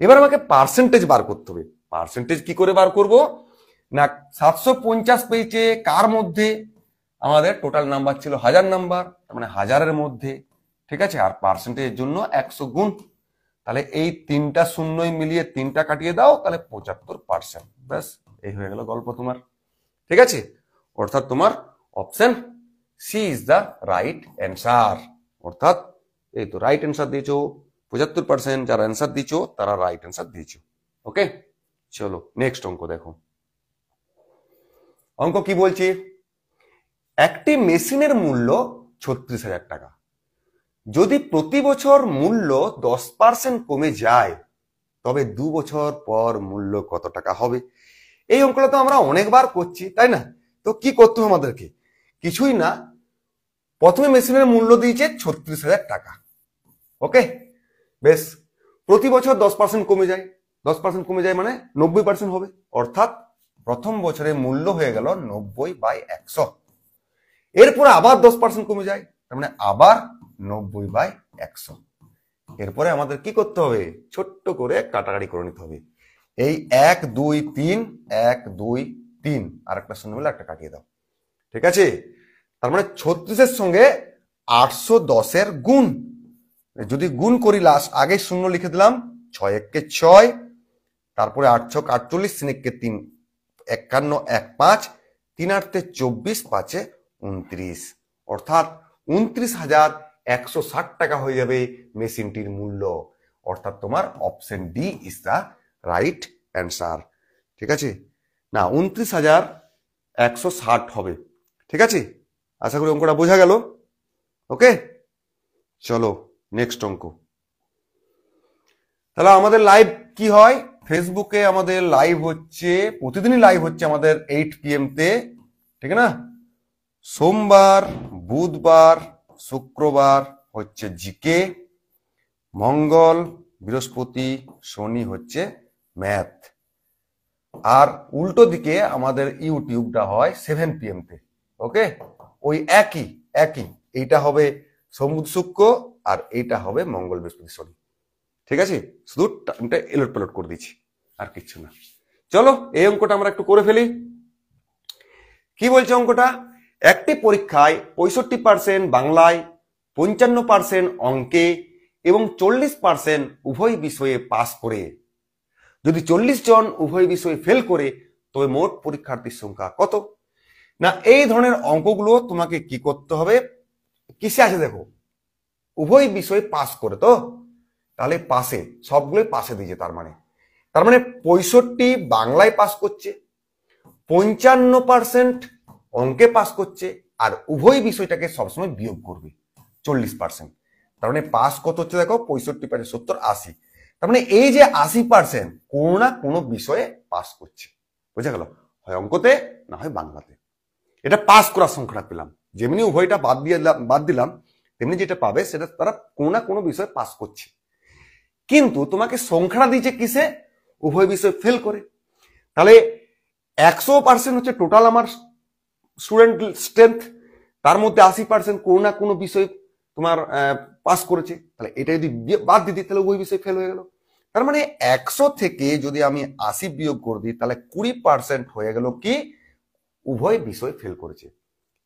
এবার আমাকে পার্সেন্টেজ বার করতে হবে। পার্সেন্টেজ কি করে বার করব না, 750 পেয়েছে কার মধ্যে, আমাদের টোটাল নাম্বার ছিল 1000 নাম্বার, তার মানে 1000-এর মধ্যে, ঠিক আছে? আর পার্সেন্টেজের জন্য 100 গুণ, তাহলে এই তিনটা শূন্যই মিলিয়ে তিনটা কাটিয়ে দাও, তাহলে 75%। ব্যাস, এই হয়ে গেল গল্প তোমার, ঠিক আছে? অর্থাৎ তোমার option C is the right answer. অর্থাৎ এই তো রাইট অ্যান্সার দিয়েছো 75%, যারা অ্যান্সার দিয়েছো তারা রাইট অ্যান্সার দিয়েছো। ওকে, চলো নেক্সট অঙ্ক দেখো। অঙ্ক কি বলছি, একটি মেশিনের মূল্য 36,000 টাকা। যদি প্রতি বছর মূল্য 10% কমে যায়, তবে 2 বছর পর মূল্য কত টাকা হবে? এই অঙ্কটা তো আমরা অনেকবার করছি, তাই না? তো কি করতে হবে আমাদেরকে? কিছুই না, প্রথমে মেশিনের মূল্য দিয়েছে 36,000 টাকা। ওকে, বেশ, প্রতি বছর 10% কমে যায়, 10% কমে যায় মানে 90% হবে, অর্থাৎ প্রথম বছরে মূল্য হয়ে গেল 90/100। এরপরে আবার 10% কমে যায়, তার মানে আবার 90/100। এরপরে আমাদের কি করতে হবে, ছোট্ট করে কাটাকাটি করে নিতে হবে। এই 1 2 3 1 2 3 আর একটা শূন্য মিলে একটা কাটিয়ে দাও, ঠিক আছে? তার মানে 36-এর সঙ্গে 810-এর গুণ, যদি গুণ করি লাস্ট আগে শূন্য লিখে দিলাম, 6 1 6, তারপরে 8 6 48, 3 1 3 51 1 5, 3 8 24, 5 29, অর্থাৎ 29,160 টাকা হয়ে যাবে মেশিনটির মূল্য। অর্থাৎ তোমার option D is the right answer, ঠিক আছে? না, 29,160 হবে, ঠিক আছে? আশা করি অঙ্কটা বোঝা গেল। ওকে, চলো নেক্সট অঙ্ক। তাহলে আমাদের লাইভ কি হয়, ফেসবুকে আমাদের লাইভ হচ্ছে, প্রতিদিনই লাইভ হচ্ছে আমাদের 8 PM তে, ঠিক না? সোমবার, বুধবার, শুক্রবার হচ্ছে জিকে, মঙ্গল, বৃহস্পতি, শনি হচ্ছে ম্যাথ, আর উল্টো দিকে আমাদের ইউটিউবটা হয় 7 PM তে। ওকে, ওই একই এইটা হবে সোম শুক্র আর এইটা হবে মঙ্গল বৃহস্পতি শনি, ঠিক আছে? শুধু টাইমটা এলট পেলট করে দিচ্ছি, আর কিচ্ছু না। চলো এই অঙ্কটা আমরা একটু করে ফেলি। কি বলছে অঙ্কটা, একটি পরীক্ষায় 65% বাংলায়, 55% অঙ্কে এবং 40% উভয় বিষয়ে পাস করে যদি 40 জন উভয় বিষয়ে ফেল করে, তবে মোট পরীক্ষার্থীর সংখ্যা কত? না, এই ধরনের অঙ্কগুলো তোমাকে কি করতে হবে, কিসে আছে দেখো, উভয় বিষয়ে পাস করে, তো তাহলে পাশে সবগুলোই পাশে দিয়েছে, তার মানে 65 বাংলায় পাস করছে, 55% অঙ্কে পাস করছে, আর উভয় বিষয়টাকে সবসময় বিয়োগ করবে 40%। তার মানে পাস কত হচ্ছে দেখো, 65 70 80, তার মানে এই যে 80% কোনো না কোনো বিষয়ে পাস করছে। বুঝা গেল? হয় অঙ্কতে না হয় বাংলাতে। এটা পাস করার সংখ্যাটা পেলাম, যেমনি উভয়টা বাদ দিলাম তেমনি যেটা পাবে সেটা তারা কোনো না কোনো বিষয়ে পাস করছে। কিন্তু তোমাকে সংখ্যাটা দিয়েছে কিসে, উভয় বিষয় ফেল করে। তাহলে 100% হচ্ছে টোটাল আমার স্টুডেন্ট স্ট্রেংথ, তার মধ্যে 80% কোনো না কোনো বিষয় তোমার পাস করেছে। তাহলে এটা যদি বাদ দিই তাহলে ওই বিষয় ফেল হয়ে গেল। তার মানে 100 থেকে যদি আমি 80 বিয়োগ করে দিই, তাহলে 20% হয়ে গেল কি উভয় বিষয় ফেল করেছে।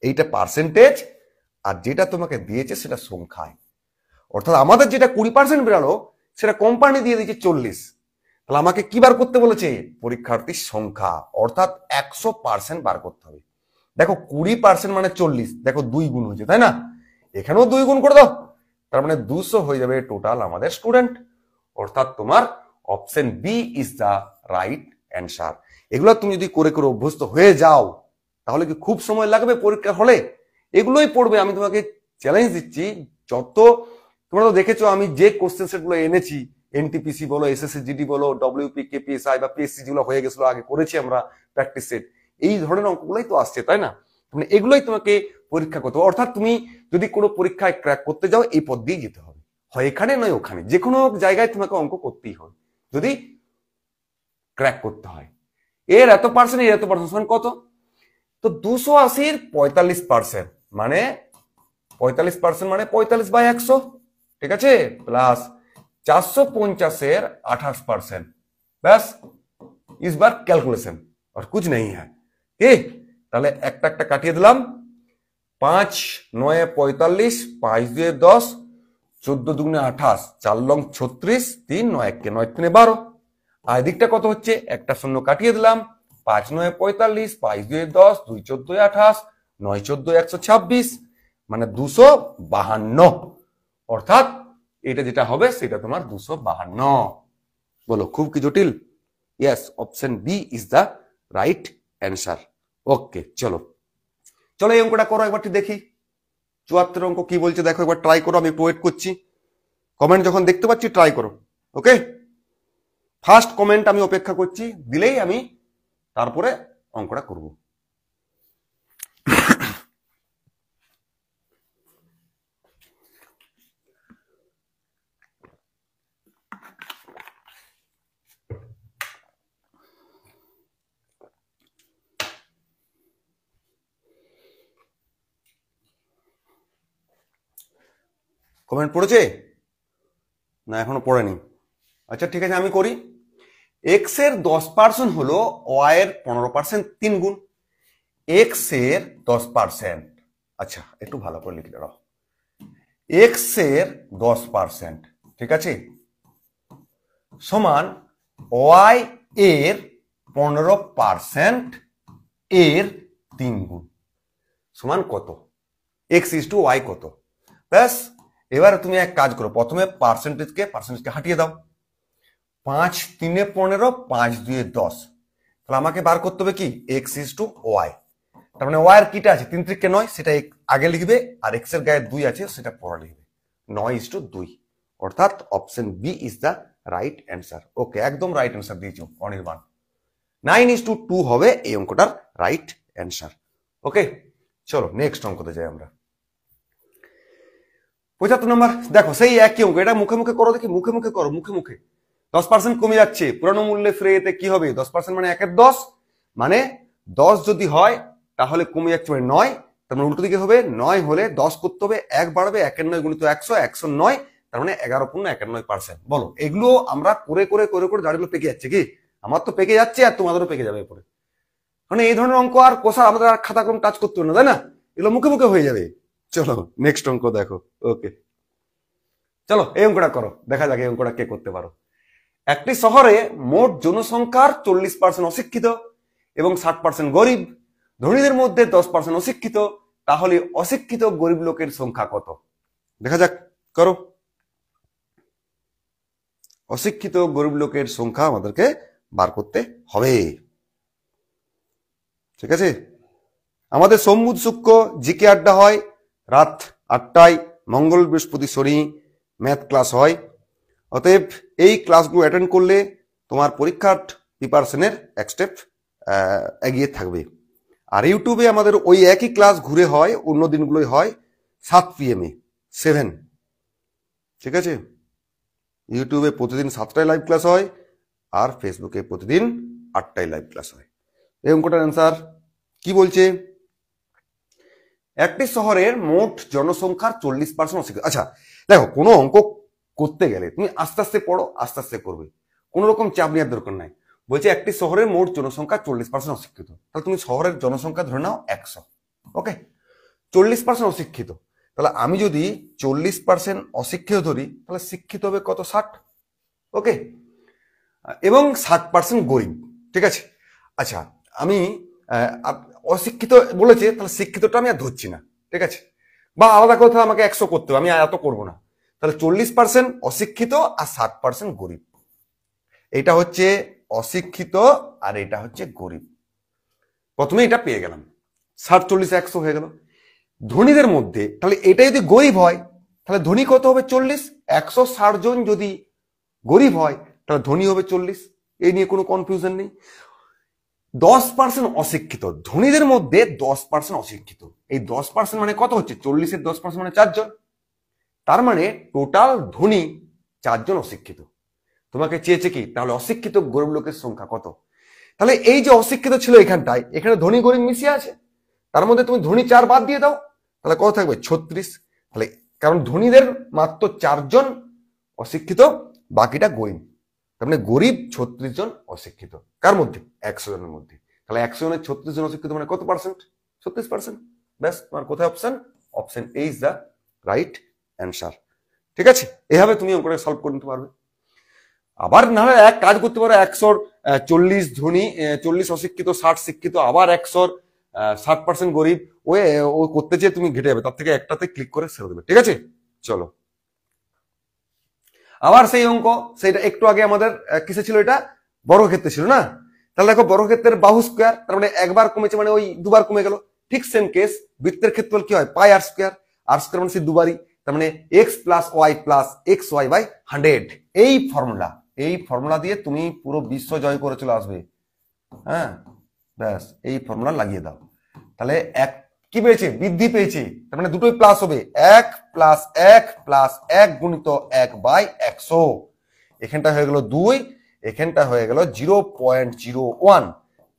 এইটা পার্সেন্টেজ, আর যেটা তোমাকে দিয়েছে সেটা সংখ্যায়। অর্থাৎ আমাদের যেটা 20% বেরালো সেটা কোম্পানি দিয়ে দিয়েছে 40। তাহলে আমাকে কি বার করতে বলেছে, পরীক্ষার্থীর সংখ্যা, অর্থাৎ 100% বার করতে হবে। দেখো 20% মানে 40, দেখো 2 গুণ হয়েছে, তাই না? এখানেও 2 গুণ করে দাও, তার মানে 200 হয়ে যাবে টোটাল আমাদের স্টুডেন্ট। অর্থাৎ তোমার option B is the right answer. এগুলো তুমি যদি করে করে অভ্যস্ত হয়ে যাও, তাহলে কি খুব সময় লাগবে পরীক্ষা হলে? এগুলোই পড়বে, আমি তোমাকে চ্যালেঞ্জ দিচ্ছি। যত তোমরা তো দেখেছো আমি যে কোশ্চেন সেটগুলো এনেছি, এনটিপিসি বলো, এসএসসি জিডি বলো, ডব্লিউপি কেপিএসআই বা পিএসসি যেগুলো হয়ে গেছিল আগে করেছি আমরা প্র্যাকটিস সেট, এই ধরনের অঙ্কগুলোই তো আসছে, তাই না? মানে এগুলোই তোমাকে পরীক্ষা করতে হবে। অর্থাৎ তুমি যদি কোনো পরীক্ষায় ক্র্যাক করতে যাও, এই পথ দিয়ে যেতে হবে, হয় এখানে নয় ওখানে, যে কোনো জায়গায় তোমাকে অঙ্ক করতেই হবে যদি ক্র্যাক করতে হয়। এর এত পার্সেন্ট, এর এত পার্সেন্ট কত? তো 280-র 45% মানে 45% মানে 45/100, ঠিক আছে, প্লাস 450 28%, बस इस बार कैलकुलेशन और कुछ नहीं है। ठीक, তাহলে একটা একটা কাটিয়ে দিলাম। 5 9 45, 5 2 10, 14 2 28, 4 লং 36, 3 9 1 9 3 12। আর এদিকটা কত হচ্ছে, একটা শূন্য কাটিয়ে দিলাম। 5 9 45, 5 2 10, 2 14 28, 9 14 126, মানে 252। অর্থাৎ এটা যেটা হবে সেটা তোমার 252। বলো খুব কি জটিল? Yes, option B is the right answer. Okay, চলো চলো এই অঙ্কটা করো একবার দেখি। 74 অঙ্ক কি বলছে দেখো, একবার ট্রাই করো। আমি ওয়েট করছি, কমেন্ট যখন দেখতে পাচ্ছি ট্রাই করো। ওকে, ফার্স্ট কমেন্ট আমি অপেক্ষা করছি, দিলেই আমি তারপরে অঙ্কটা করব। কমেন্ট পড়েছে না? এখনো পড়েনি। আচ্ছা ঠিক আছে, আমি করি। এক্স এর 10% হলো ওয়াই এর 15% 3 গুণ। এক্স এর 10%, আচ্ছা একটু ভালো করে লিখে দাও। এক্স এর 10%, ঠিক আছে, সমান ওয়াই এর 15% এর 3 গুণ সমান কত? এক্স ইজ টু ওয়াই কত? ব্যাস, এবার তুমি এক কাজ করো, প্রথমে পার্সেন্টেজকে হাটিয়ে দাও। 5 3 15, 5 2 10, তাহলে আমাকে বার করতে হবে কি, এক্স ইজ টু ওয়াই। তার মানে ওয়াই এর কিটা আছে 3 3 9, সেটা আগে লিখবে, আর এক্স এর গায়ে 2 আছে সেটা পরে লিখবে। 9 ইজ টু 2, অর্থাৎ option B is the right answer. Okay, একদম রাইট অ্যান্সার দিয়েছো অনির্বাণ। 9 ইজ টু 2 হবে এই অঙ্কটার রাইট অ্যান্সার। ওকে, চলো নেক্সট অঙ্কতে যাই আমরা। 75 নম্বর, দেখো সেই একই অঙ্ক, এটা মুখে মুখে করো দেখি, মুখে মুখে করো, মুখে মুখে। 10% কমে যাচ্ছে, পুরানো মূল্যে ফিরে যেতে কি হবে? 10% মানে 1 এর 10, মানে 10 যদি হয় তাহলে কমে যাচ্ছে মানে 9, তার মানে উল্টো দিকে হবে 9 হলে 10 করতে হবে, 1 বাড়বে, 1 এর 9 গুণিত 100, 109, তার মানে 11.91%। বলো এগুলো আমরা করে করে করে করে দাঁড়িয়ে পেকে যাচ্ছে কি? আমার তো পেকে যাচ্ছে আর তোমাদেরও পেকে যাবে এরপরে। মানে এই ধরনের অঙ্ক আর কোষা আমাদের আর খাতাক্রম টাচ করতে হবে না, তাই না? এগুলো মুখে মুখে হয়ে যাবে। চলো নেক্সট অঙ্ক দেখো। ওকে, চলো এই অঙ্কটা করো, দেখা যাক এই অঙ্কটা কে করতে পারো। একটি শহরে মোট জনসংখ্যার 40% অশিক্ষিত এবং 60% গরিব। ধনীদের মধ্যে 10% অশিক্ষিত, তাহলে অশিক্ষিত গরিব লোকের সংখ্যা কত? দেখা যাক, করো। অশিক্ষিত গরিব লোকের সংখ্যা আমাদেরকে বার করতে হবে, ঠিক আছে। আমাদের সোম বুধ শুক্র জিকে আড্ডা হয় রাত 8টায়, মঙ্গল বৃহস্পতি শনি ম্যাথ ক্লাস হয়। অতএব এই ক্লাসগুলো অ্যাটেন্ড করলে তোমার পরীক্ষার প্রিপারেশনের এক স্টেপ এগিয়ে থাকবে। আর ইউটিউবে আমাদের ওই একই ক্লাস ঘুরে হয়, অন্য দিনগুলোই হয় 7 PM 7, ঠিক আছে। ইউটিউবে প্রতিদিন 7টায় লাইভ ক্লাস হয়, আর ফেসবুকে প্রতিদিন 8টায় লাইভ ক্লাস হয়। এই অঙ্কটার অ্যান্সার কি বলছে? একটি শহরের মোট জনসংখ্যার 40% অশিক্ষিত। আচ্ছা দেখো, কোনো অঙ্ক করতে গেলে তুমি আস্তে আস্তে পড়ো, আস্তে আস্তে করবে, কোনো রকম চাপ নেওয়ার দরকার নাই। বলছে একটি শহরের মোট জনসংখ্যা 40% অশিক্ষিত, তাহলে তুমি শহরের জনসংখ্যা ধরে নাও 100। ওকে, 40% অশিক্ষিত, তাহলে আমি যদি 40% অশিক্ষিত ধরি তাহলে শিক্ষিত হবে কত? 60। ওকে, এবং 60% গরিব, ঠিক আছে। আচ্ছা আমি অশিক্ষিত বলেছে, তাহলে শিক্ষিতটা আমি আর ধরছি না, ঠিক আছে। বা আলাদা কথা আমাকে 100 করতে হবে, আমি এত করবো না। তাহলে 40% অশিক্ষিত আর 60% গরিব। এটা হচ্ছে অশিক্ষিত আর এটা হচ্ছে গরিব। প্রথমে এটা পেয়ে গেলাম, 60 40 100 হয়ে গেল। ধনীদের মধ্যে তাহলে এটা যদি গরিব হয় তাহলে ধনী কত হবে? 40। 160 জন যদি গরিব হয় তাহলে ধনী হবে 40, এই নিয়ে কোনো কনফিউশন নেই। 10% অশিক্ষিত, ধনীদের মধ্যে 10% অশিক্ষিত, এই 10% মানে কত হচ্ছে? 40 এর 10% মানে 4 জন, তার মানে টোটাল ধনী 4 জন অশিক্ষিত। তোমাকে চেয়েছে কি তাহলে অশিক্ষিত গরিব লোকের সংখ্যা কত? তাহলে এই যে অশিক্ষিত ছিল এখানটায়, এখানে ধনী গরিব মিশিয়ে আছে, তার মধ্যে তুমি ধনী 4 বাদ দিয়ে দাও, তাহলে কত থাকবে? 36। তাহলে কারণ ধনীদের মাত্র 4 জন অশিক্ষিত, বাকিটা গরিব। তার মানে গরিব 36 জন অশিক্ষিত, কার মধ্যে? 100 জনের মধ্যে। তাহলে 100 জনের 36 জন অশিক্ষিত মানে কত পার্সেন্ট? 36%। ব্যাস, তোমার কোথায় option? Option A is the right answer. ঠিক আছে, এভাবে তুমি অঙ্কটা সলভ করে নিতে পারবে। আবার না হলে এক কাজ করতে পারো, 140 ধনী, 40 অশিক্ষিত, 60 শিক্ষিত, আবার 160% গরিব, ও করতে চেয়ে তুমি ঘেটে যাবে, তার থেকে একটাতে ক্লিক করে ছেড়ে দেবে। ঠিক আছে, চলো আবার সেই অঙ্ক, সেটা একটু আগে আমাদের কিসে ছিল? এটা বর্গক্ষেত্রে ছিল না? তাহলে দেখো বর্গক্ষেত্রের বাহু স্কোয়ার, তার মানে একবার কমেছে মানে ওই দুবার কমে গেল। ঠিক সেম কেস বৃত্তের ক্ষেত্রফল কি হয়? পাই আর স্কোয়ার, আর স্কোয়ার মানে সেই দুবারই, তার মানে X plus Y plus X Y by 100। এই ফর্মুলা দিয়ে তুমি পুরো বিশ্ব জয় করে চলে আসবে। হ্যাঁ, ব্যাস এই ফর্মুলা লাগিয়ে দাও। তাহলে এক কি পেয়েছে? বৃদ্ধি পেয়েছে, তার মানে দুটোই প্লাস হবে। 1 প্লাস 1 প্লাস 1 গুণিত 1 বাই 100। এখানটা হয়ে গেল 2, এখানটা হয়ে গেল 0.01,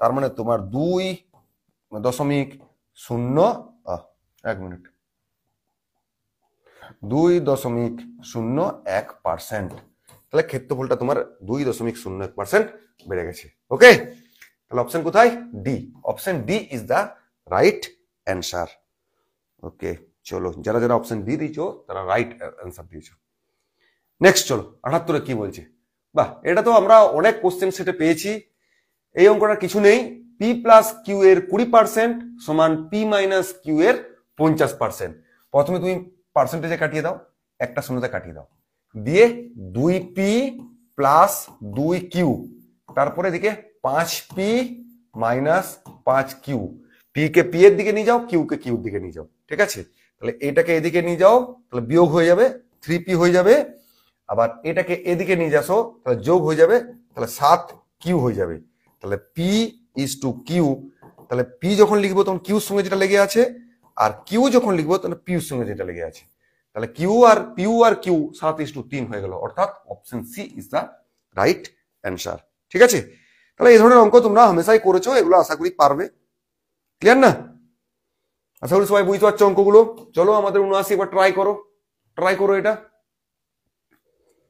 তার মানে তোমার 2.01%। তাহলে ক্ষেত্রফলটা তোমার 2.01% বেড়ে গেছে। ওকে, তাহলে অপশন কোথায়? D. Option D is the right answer. Okay, চলো যারা যারা অপশন ডি দিয়েছো তারা রাইট অ্যান্সার দিয়েছো। নেক্সট চলো 78 কি বলছে। বাহ, এটা তো আমরা অনেক কোশ্চেন সেটে পেয়েছি। এই অঙ্কটা কিছু নেই, পি প্লাস কিউ এর 20% সমান পি মাইনাস কিউ এর 50%। প্রথমে তুমি পার্সেন্টেজে কাটিয়ে দাও, একটা শূন্যতে কাটিয়ে দাও, দিয়ে 2p প্লাস 2q, তারপরে এদিকে 5p minus 5q, P K P এর দিকে নিয়ে যাও, কিউ কে কিউর দিকে নিয়ে যাও। ঠিক আছে, তাহলে এটাকে এদিকে নিয়ে যাও, তাহলে বিয়োগ হয়ে যাবে, 3p হয়ে যাবে। আবার এটাকে এদিকে নিয়ে যাসো, তাহলে যোগ হয়ে যাবে, তাহলে 7q হয়ে যাবে। তাহলে p ইজ টু কিউ, তাহলে p যখন লিখবো তখন কিউর সঙ্গে যেটা লেগে আছে, আর কিউ যখন লিখবো তাহলে পিউর সঙ্গে যেটা লেগে আছে। তাহলে কিউ আর কিউ 7:3 হয়ে গেল, অর্থাৎ option C is the right answer. ঠিক আছে, তাহলে এই ধরনের অঙ্ক তোমরা হামেশাই করেছো, এগুলো আশা করি পারবে। ক্লিয়ার না? আশা করি সবাই বুঝতে পারছো অঙ্কগুলো। চলো আমাদের 79 এবার ট্রাই করো এটা।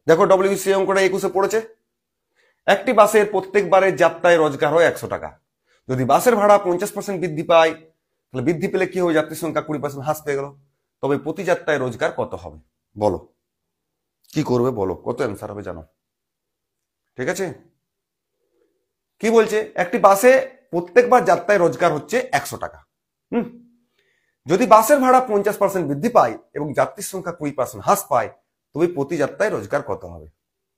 দেখো ডব্লিউবিসি অঙ্কটা 21-এ পড়েছে। একটি বাসের প্রত্যেকবারের যাত্রায় রোজগার হয় 100 টাকা। যদি বাসের ভাড়া 50% বৃদ্ধি পায়, তাহলে বৃদ্ধি পেলে কি হবে? যাত্রীর সংখ্যা 20% হ্রাস পেয়ে গেল। তবে প্রতি যাত্রায় রোজগার কত হবে? বলো কি করবে, বলো কত অ্যান্সার হবে জানো। ঠিক আছে, কি বলছে? একটি বাসে প্রত্যেকবার যাত্রায় রোজগার হচ্ছে 100 টাকা। যদি বাসের ভাড়া 50% বৃদ্ধি পায় এবং যাত্রীর সংখ্যা 20% হ্রাস পায়, তবে প্রতি যাত্রায় রোজগার কত হবে?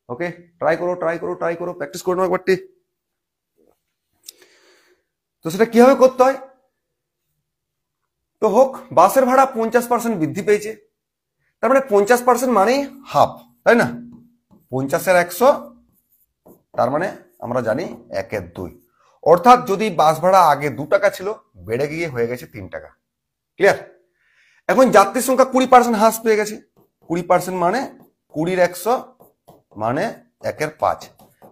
ওকে, ট্রাই করো, প্র্যাকটিস করে নাও একবারটি। তো সেটা কিভাবে করতে হয়? তো হোক, বাসের ভাড়া 50% বৃদ্ধি পেয়েছে, তার মানে 50% মানে হাফ, তাই না? 50-এর 100, তার মানে আমরা জানি 1-এর 2, অর্থাৎ যদি বাস ভাড়া আগে 2 টাকা ছিল, বেড়ে গিয়ে হয়ে গেছে 3 টাকা। ক্লিয়ার? এখন যাত্রীর সংখ্যা 20% হ্রাস পেয়ে গেছে। 20% মানে 20-এর 100 মানে 1-এর 5,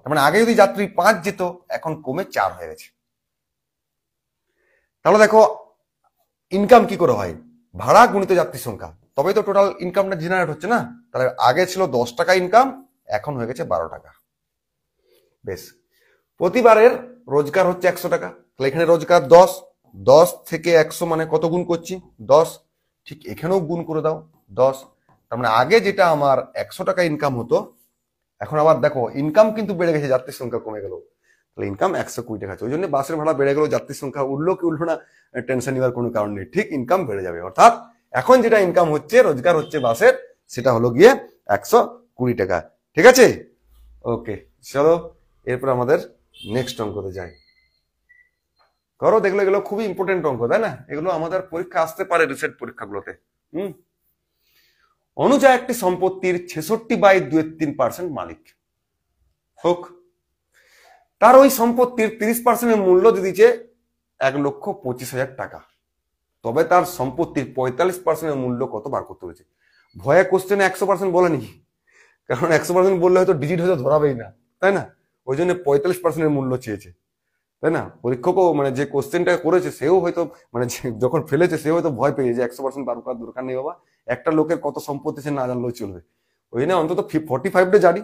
তার মানে আগে যদি যাত্রী 5 যেত, এখন কমে 4 হয়ে গেছে। তাহলে দেখো ইনকাম কি করে হয়? ভাড়া গুণিত যাত্রীর সংখ্যা, তবেই তো টোটাল ইনকামটা জেনারেট হচ্ছে না? তাহলে আগে ছিল 10 টাকা ইনকাম, এখন হয়ে গেছে 12 টাকা। বেশ, প্রতিবারের রোজগার হচ্ছে 100 টাকা, তাহলে এখানে রোজগার 10 থেকে 100 মানে কত গুণ করছি? 10। ঠিক এখানেও গুণ করে দাও 10, তার মানে আগে যেটা আমার 100 টাকা ইনকাম হতো, এখন আবার দেখো ইনকাম কিন্তু বেড়ে গেছে, যাত্রীর সংখ্যা কমে গেল, তাহলে ইনকাম 120 টাকা আছে। ওই জন্য বাসের ভাড়া বেড়ে গেল, যাত্রীর সংখ্যা উঠলো কি উঠলো না টেনশন নেওয়ার কোনো কারণ নেই, ঠিক ইনকাম বেড়ে যাবে। অর্থাৎ এখন যেটা ইনকাম হচ্ছে, রোজগার হচ্ছে বাসের, সেটা হলো গিয়ে 120 টাকা। ঠিক আছে, ওকে চলো এরপর আমাদের নেক্সট অঙ্কতে যাই। করো, দেখলো এগুলো খুবই ইম্পর্টেন্ট অঙ্ক, তাই না? এগুলো আমাদের পরীক্ষা আসতে পারে, রিসেট পরীক্ষাগুলোতে। অনুজা একটি সম্পত্তির 66/2/3% মালিক। হোক, তার ওই সম্পত্তির 30% মূল্য দিয়েছে 1,25,000 টাকা, তবে তার সম্পত্তির 45% মূল্য কত বার করতে হয়েছে। ভয়ে কোশ্চেনে 100% বলেনি, কারণ 100% বললে হয়তো ডিজিট হয়তো ধরাবেই না, তাই না? ওই জন্য 45% মূল্য চেয়েছে, তাই না? পরীক্ষকও মানে যে কোশ্চেনটা করেছে সেও হয়তো মানে যখন ফেলেছে সেও হয়তো ভয় পেয়ে যে 100% বার করার দরকার নেই বাবা, একটা লোকের কত সম্পত্তি সে না জানলেও চলবে, ওই জন্য অন্তত 45টা জানি,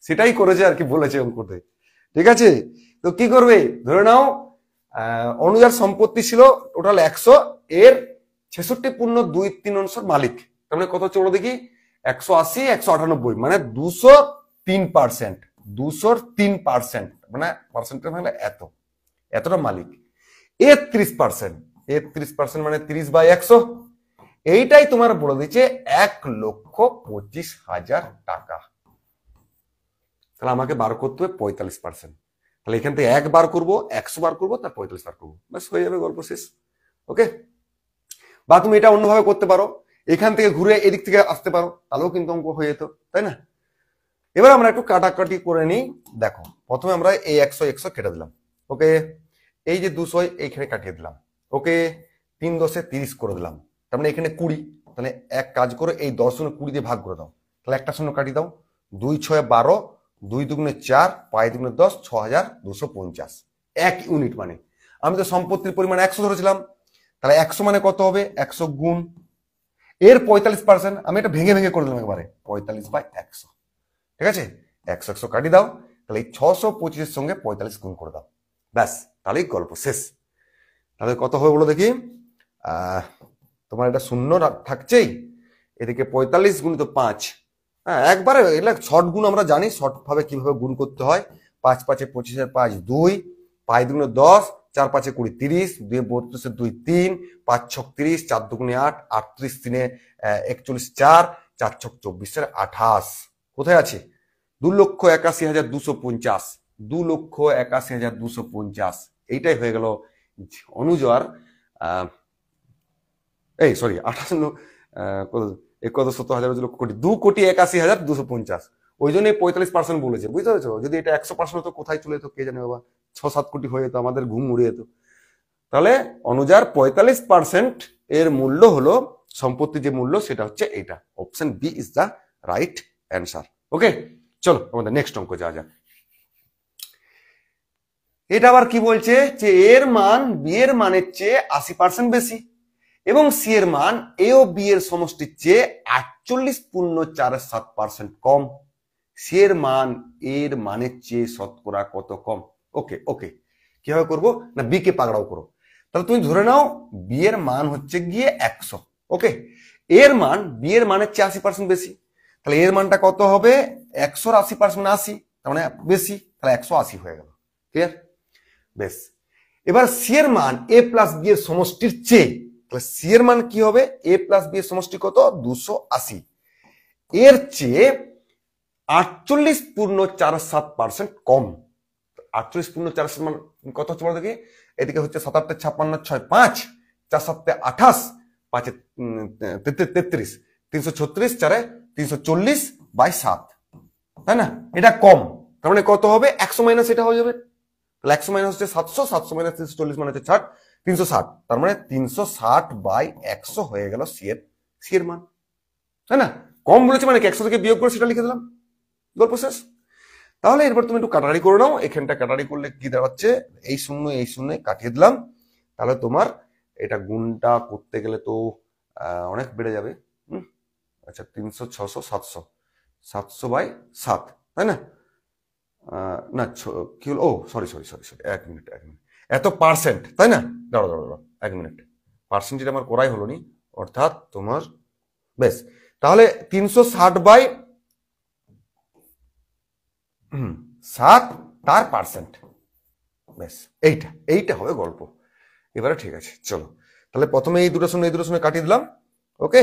সেটাই করেছে আর কি, বলেছে অঙ্কতে। ঠিক আছে, তো কি করবে, ধরে নাও অনুজার সম্পত্তি ছিল টোটাল 100, এর 66.23 মালিক, তার মানে কত হচ্ছে বলো দেখি, 180, 198, মানে 203%, 203%, মানে পার্সেন্টেজ মানে এতটা মালিক। এর 30%, মানে 30/100, এইটাই তোমার বলে দিচ্ছে 1,25,000 টাকা। তাহলে আমাকে বার করতে হবে 45%। তাহলে এখান থেকে 1 বার করবো, 100 বার করবো, তার 45 বার করবো, ব্যাস হয়ে যাবে, গল্প শেষ। ওকে, বা তুমি এটা অন্যভাবে করতে পারো, এখান থেকে ঘুরে এদিক থেকে আসতে পারো, তাহলেও কিন্তু অঙ্ক হয়ে যেত, তাই না? এবার আমরা একটু কাটাকাটি করে নিই। দেখো, প্রথমে আমরা এই 100 কেটে দিলাম। ওকে, এই যে 200 এইখানে কাটিয়ে দিলাম। ওকে, 3 10 30 করে দিলাম, তার মানে এখানে 20। তাহলে এক কাজ করে এই 10 গুণে 20 দিয়ে ভাগ করে দাও, তাহলে একটা শূন্য কাটিয়ে দাও। 2 6 12, 2 2 4, 5 2 10, 6250 এক ইউনিট। মানে আমি তো সম্পত্তির পরিমাণ 100 ধরেছিলাম, তাহলে 100 মানে কত হবে, 100 গুণ এর 45%। আমি এটা ভেঙে ভেঙে করে দিলাম একবারে, 45/100। ঠিক আছে, 100 কাটিয়ে দাও, তাহলে এই 625 সঙ্গে 45 গুণ করে দাও, ব্যাস, তাহলেই গল্প শেষ। তাহলে কত হবে বলো দেখি, তোমার এটা শূন্য থাকছেই, এদিকে 45 গুণিত 5, হ্যাঁ একবারে এগুলা শর্ট গুণ আমরা জানি, শর্ট ভাবে কিভাবে গুণ করতে হয়। 5 5 25 5 2, 5 2 10, 4 5 20 30, 2 32 2 3, 5 6 30, 4 2 8, 38 3 41 4, 4 6 24 28। কোথায় আছে, 2,81,250, 2,81,250। এইটাই হয়ে গেল অনুজার এই সরি 2,81,250, 2,81,250। ওই জন্য 45% বলেছে, বুঝতে পেরেছো? যদি এটা 100% হতো কোথায় চলে যেত কে জানে বাবা, 6-7 কোটি হয়ে যেত, আমাদের ঘুম উড়ে যেত। তাহলে অনুজার 45% এর মূল্য হলো, সম্পত্তি যে মূল্য সেটা হচ্ছে এইটা। Option B is the right answer. Okay, চলো আমাদের নেক্সট অঙ্ক যা যা। এটা আবার কি বলছে, যে এর মান বি এর মানের চেয়ে 80% বেশি এবং সি এর মান এ ও বি এর সমষ্টির চেয়ে 48.47% কম। সি এর মান এর মানের চেয়ে শতকরা কত কম? ওকে ওকে, কিভাবে করবো না, বি কে পাকড়াও করো। তাহলে তুমি ধরে নাও বি এর মান হচ্ছে গিয়ে 100, ওকে, এর মান বি এর মানের চেয়ে 80% বেশি, তাহলে এর মানটা কত হবে, 100 80%, 80 তার মানে বেশি, তাহলে 180 হয়ে গেল। ক্লিয়ার? বেশ, এবার সি এর মান এ প্লাস বি এর সমষ্টির চেয়ে, তাহলে সি এর মান কি হবে, এ প্লাস বি এর সমষ্টি কত, 280, এর চেয়ে 48.47% কম। 48.47 মানে কত হচ্ছে বলো দেখি, এদিকে হচ্ছে 7 8 56 6 5, 4 7 28, 5 33, 336, 4 340/7, তাই না? এটা কম, তার মানে কত হবে, 100 মাইনাস এটা হয়ে যাবে, তাহলে 100 মাইনাস হচ্ছে 700, 700 মাইনাস 340 মানে হচ্ছে 60, 360, তার মানে 360/100 হয়ে গেল সি এর মান, তাই না? কম বলেছে মানে 100 থেকে বিয়োগ করে সেটা লিখে দিলাম, গল্প শেষ। তাহলে এরপর তুমি একটু কাটারি করে নাও, এখানটা কাটারি করলে কি দাঁড়াচ্ছে, এই শূন্য কাটিয়ে দিলাম, তাহলে তোমার এটা গুণটা করতে গেলে তো অনেক বেড়ে যাবে। আচ্ছা 300 600 700, 700/7, তাই না? না কি হলো, ও সরি, এক মিনিট, এত পার্সেন্ট, তাই না? দাঁড়াও 1 মিনিট, পার্সেন্ট যেটা আমার করাই হলো নি, অর্থাৎ তোমার বেশ, তাহলে 360/7 তার পার্সেন্ট, বেশ এইটা হবে গল্প। এবারে ঠিক আছে, চলো তাহলে প্রথমে এই দুটো শূন্য কাটিয়ে দিলাম, ওকে,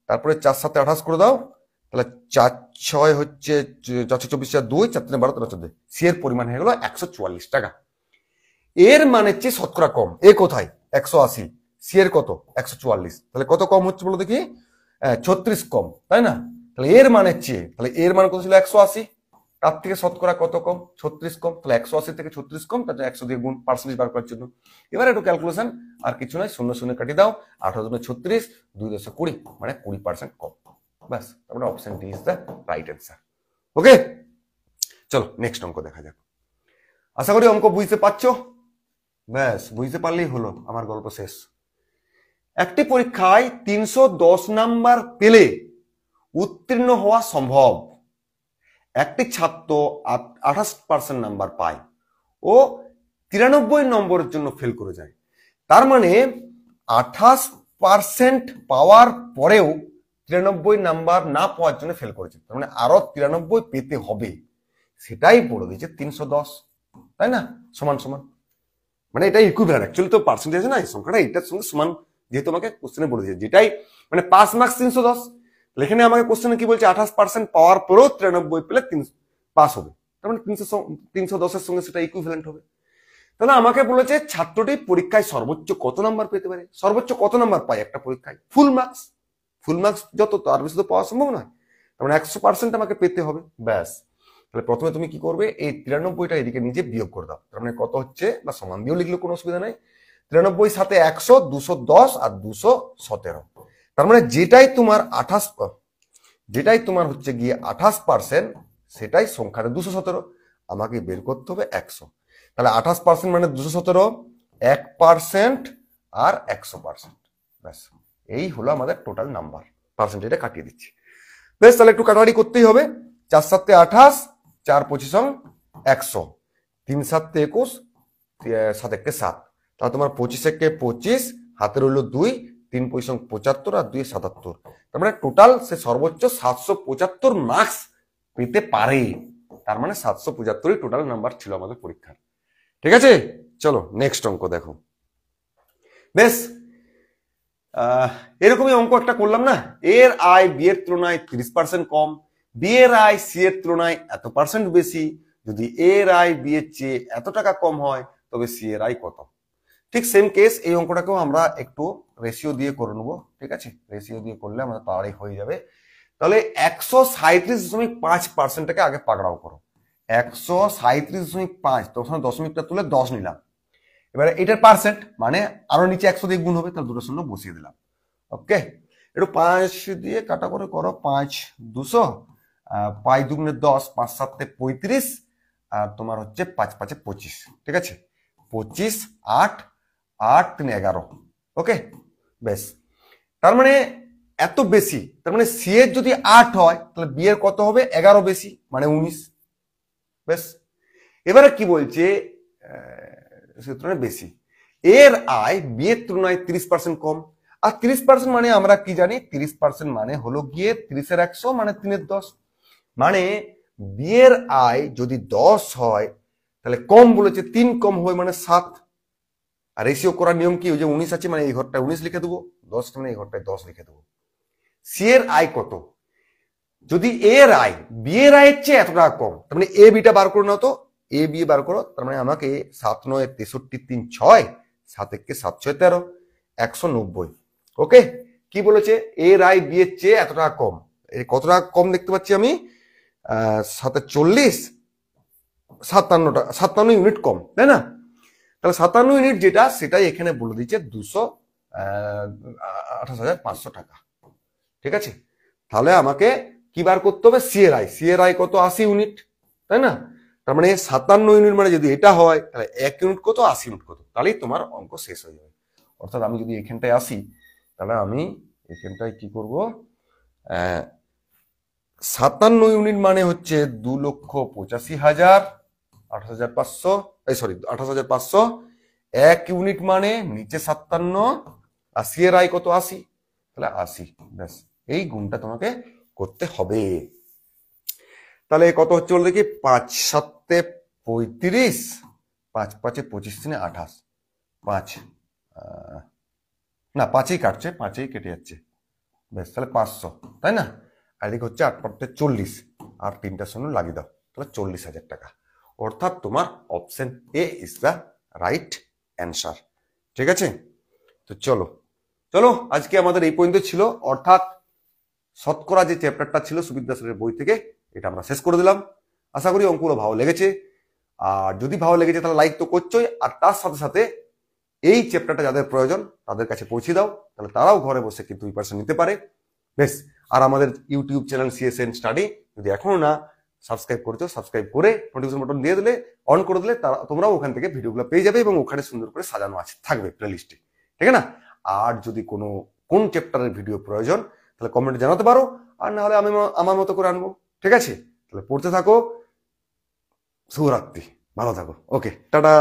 তারপরে 4 7 28 করে দাও, তাহলে 4 6 হচ্ছে 4 24 4 2, 4 3 12 13 14, সি এর পরিমাণ হয়ে গেল 144 টাকা। এর মানে চেয়ে শতকরা কম, এ কোথায় 180, সি এর কত 144, তাহলে কত কম হচ্ছে বলো দেখি, 36 কম, তাই না? তাহলে এর মানের চেয়ে, তাহলে এর মান কত ছিল 180, তার থেকে শতকরা কত কম, 36 কম, তাহলে 180 থেকে 36 কম, তাহলে 100 দিয়ে গুণ, পার্সেন্টেজ বার করার জন্য। এবার একটু ক্যালকুলেশন, আর কিছু নয়, শূন্য শূন্য কাটিয়ে দাও, 18 দুগুণে 36, 2 10 20, মানে 20% কম, ব্যাস, তারপরে option D is the right answer. Okay, চলো নেক্সট অঙ্ক দেখা যাক। আশা করি অঙ্ক বুঝতে পারছো, ব্যাস বুঝতে পারলেই হলো, আমার গল্প শেষ। একটি পরীক্ষায় 310 নাম্বার পেলে উত্তীর্ণ হওয়া সম্ভব। একটি ছাত্র 28% নাম্বার পায় ও 93 নম্বরের জন্য ফেল করে যায়। তার মানে 28% পাওয়ার পরেও 93 নাম্বার না পাওয়ার জন্য ফেল করেছে, তার মানে আরো 93 পেতে হবে। সেটাই বলে দিয়েছে 310, তাই না? সমান সমান, মানে এটা ইকুইভ্যালেন্ট। অ্যাকচুয়ালি তো পার্সেন্টেজ না, এই সংখ্যাটা এটার সঙ্গে সমান, যেহেতু আমাকে কোশ্চেনে বলে দিয়েছে, যেটাই মানে পাস মার্কস 310। এখানে আমাকে কোশ্চেনে কি বলছে, 28% পাওয়ার পরেও 93 পেলে পাস হবে, তার মানে 310-এর সঙ্গে সেটা ইকুইভ্যালেন্ট হবে। তাহলে আমাকে বলেছে ছাত্রটি পরীক্ষায় সর্বোচ্চ কত নাম্বার পেতে পারে, সর্বোচ্চ কত নাম্বার পায় একটা পরীক্ষায়, ফুল মার্কস। ফুল মার্কস যত, তার বেশি তো পাওয়া সম্ভব নয়, তার মানে 100% আমাকে পেতে হবে, ব্যাস। তাহলে প্রথমে তুমি কি করবে, এই 93টা এদিকে নিচে বিয়োগ করে দাও। তার মানে কত হচ্ছে, বা সমান দিয়েও লিখলে কোনো অসুবিধা নাই। 93 সাথে 100, 210 আর 217। তার মানে যেটাই তোমার হচ্ছে গিয়ে 28%, সেটাই সংখ্যাটা 217। আমাকে বের করতে হবে 100। তাহলে 28% মানে 217, 1% আর 100%, ব্যাস। এই হলো আমাদের টোটাল নাম্বার, পার্সেন্টেজটা কাটিয়ে দিচ্ছি। বেশ, তাহলে একটু কাটাকাটি করতেই হবে। 4 7 28, 4 25 100, 3 7 21, 7 1 7। তাহলে তোমার 25 1 25, হাতে রইল 2, 3 25 75 আর 2 77। তার মানে টোটাল সে সর্বোচ্চ 775 মার্কস পেতে পারে। তার মানে 775ই টোটাল নাম্বার ছিল আমাদের পরীক্ষার। ঠিক আছে, চলো নেক্সট অঙ্ক দেখো। বেশ, এরকমই অঙ্ক একটা করলাম না, এর আয় বি এর তুলনায় 30% কম, বি এর আয় সি এর তুলনায় এত পার্সেন্ট বেশি। যদি এর আয় বি এর চেয়ে এত টাকা কম হয়, তবে সি এর আয় কত? ঠিক সেম কেস, এই অঙ্কটাকেও আমরা একটু রেশিও দিয়ে করে নেবো। ঠিক আছে, রেশিও দিয়ে করলে আমাদের তাড়াতাড়ি হয়ে যাবে। তাহলে 137.5%টাকে আগে পাকড়াও করো। 137.5, তখন দশমিকটা তুলে 10 নিলাম। এবারে এটার পার্সেন্ট মানে আরো নিচে 100 দিয়ে গুণ হবে, তাহলে দুটো শূন্য বসিয়ে দিলাম। ওকে, একটু 5 দিয়ে কাটা করে করো। 5 200, 5 দুগুণে 10, 5 7 35, আর তোমার হচ্ছে 5 5 25। ঠিক আছে, 25 8 8 3 11। ওকে, বেশ। তার মানে এত বেশি, তার মানে সি এর যদি 8 হয়, তাহলে বি এর কত হবে? 11 বেশি, মানে 19। বেশ, এবারে কি বলছে, বেশি, এর আয় বি এর তুলনায় 30% কম। আর 30% মানে আমরা কি জানি, 30% মানে হলো গিয়ে 30 এর 100 মানে 3 এর 10। মানে বি এর আয় যদি 10 হয়, তাহলে কম বলেছে 3 কম হয় মানে 7। আর রেশিও করার নিয়ম কি, ওই যে 19 আছে মানে এই ঘরটায় 19 লিখে দেবো, 10 মানে এই ঘরটায় 10 লিখে দেবো। সি এর আয় কত? যদি এর আয় বি এর আয়ের চেয়ে এত টাকা কম, তার মানে এ বিটা বার করে নাও তো, এ বি বার করো। তার মানে আমাকে 7 9 63 3 6, 7 1 7 6 13, 190। ওকে, কি বলেছে, এর আয় বি এর চেয়ে এত টাকা কম। এই কত টাকা কম দেখতে পাচ্ছি আমি, 7 57 ইউনিট কম, তাই না? তাহলে 57 ইউনিট যেটা, সেটাই এখানে বলে দিচ্ছে 228,500 টাকা। ঠিক আছে, তাহলে আমাকে কি বার করতে হবে, সি এর আই। সি এর আই কত? 80 ইউনিট, তাই না? তার মানে 57 ইউনিট মানে যদি এটা হয়, তাহলে 1 ইউনিট কত, 80 ইউনিট কত, তাহলেই তোমার অঙ্ক শেষ হয়ে যাবে। অর্থাৎ আমি যদি এখানটায় আসি, তাহলে আমি এখানটায় কি করব, 57 ইউনিট মানে হচ্ছে 2,85,000, 28,500, সরি 28,500। 1 ইউনিট মানে নিচে 57, আর সি এর আই কত? 80, তাহলে 80। ব্যাস, এই গুণটা তোমাকে করতে হবে। তাহলে কত হচ্ছে বল দেখি, 5 7 35, 5 5 25 3 28, 5 না 5ই কাটছে, 5ই কেটে যাচ্ছে। বেশ, তাহলে 500, তাই না? আর এদিকে হচ্ছে 8 5 40, আর 3টা শূন্য লাগিয়ে দাও, তাহলে 40,000 টাকা। অর্থাৎ তোমার option A is the right answer. ঠিক আছে, তো চলো চলো আজকে আমাদের এই পর্যন্ত ছিল। অর্থাৎ শতকরা যে চ্যাপ্টারটা ছিল সুবিদ্যা স্যারের বই থেকে, এটা আমরা শেষ করে দিলাম। আশা করি অঙ্কগুলো ভালো লেগেছে। আর যদি ভালো লেগেছে তাহলে লাইক তো করছোই, আর তার সাথে সাথে এই চ্যাপ্টারটা যাদের প্রয়োজন তাদের কাছে পৌঁছে দাও, তাহলে তারাও ঘরে বসে কিন্তু প্রিপারেশন নিতে পারে। বেশ, আর আমাদের ইউটিউব চ্যানেল সিএসএন স্টাডি যদি এখনো না সাবস্ক্রাইব করছো, সাবস্ক্রাইব করে নোটিফিকেশন বাটন দিয়ে দিলে, অন করে দিলে তোমরাও ওখান থেকে ভিডিওগুলো পেয়ে যাবে, এবং ওখানে সুন্দর করে সাজানো আছে থাকবে প্লেলিস্টে। ঠিক আছে না? আর যদি কোন চ্যাপ্টারের ভিডিও প্রয়োজন তাহলে কমেন্টে জানাতে পারো, আর না হলে আমি আমার মতো করে আনবো। ঠিক আছে, তাহলে পড়তে থাকো। শুভরাত্রি, ভালো থাকো। ওকে, টাটা।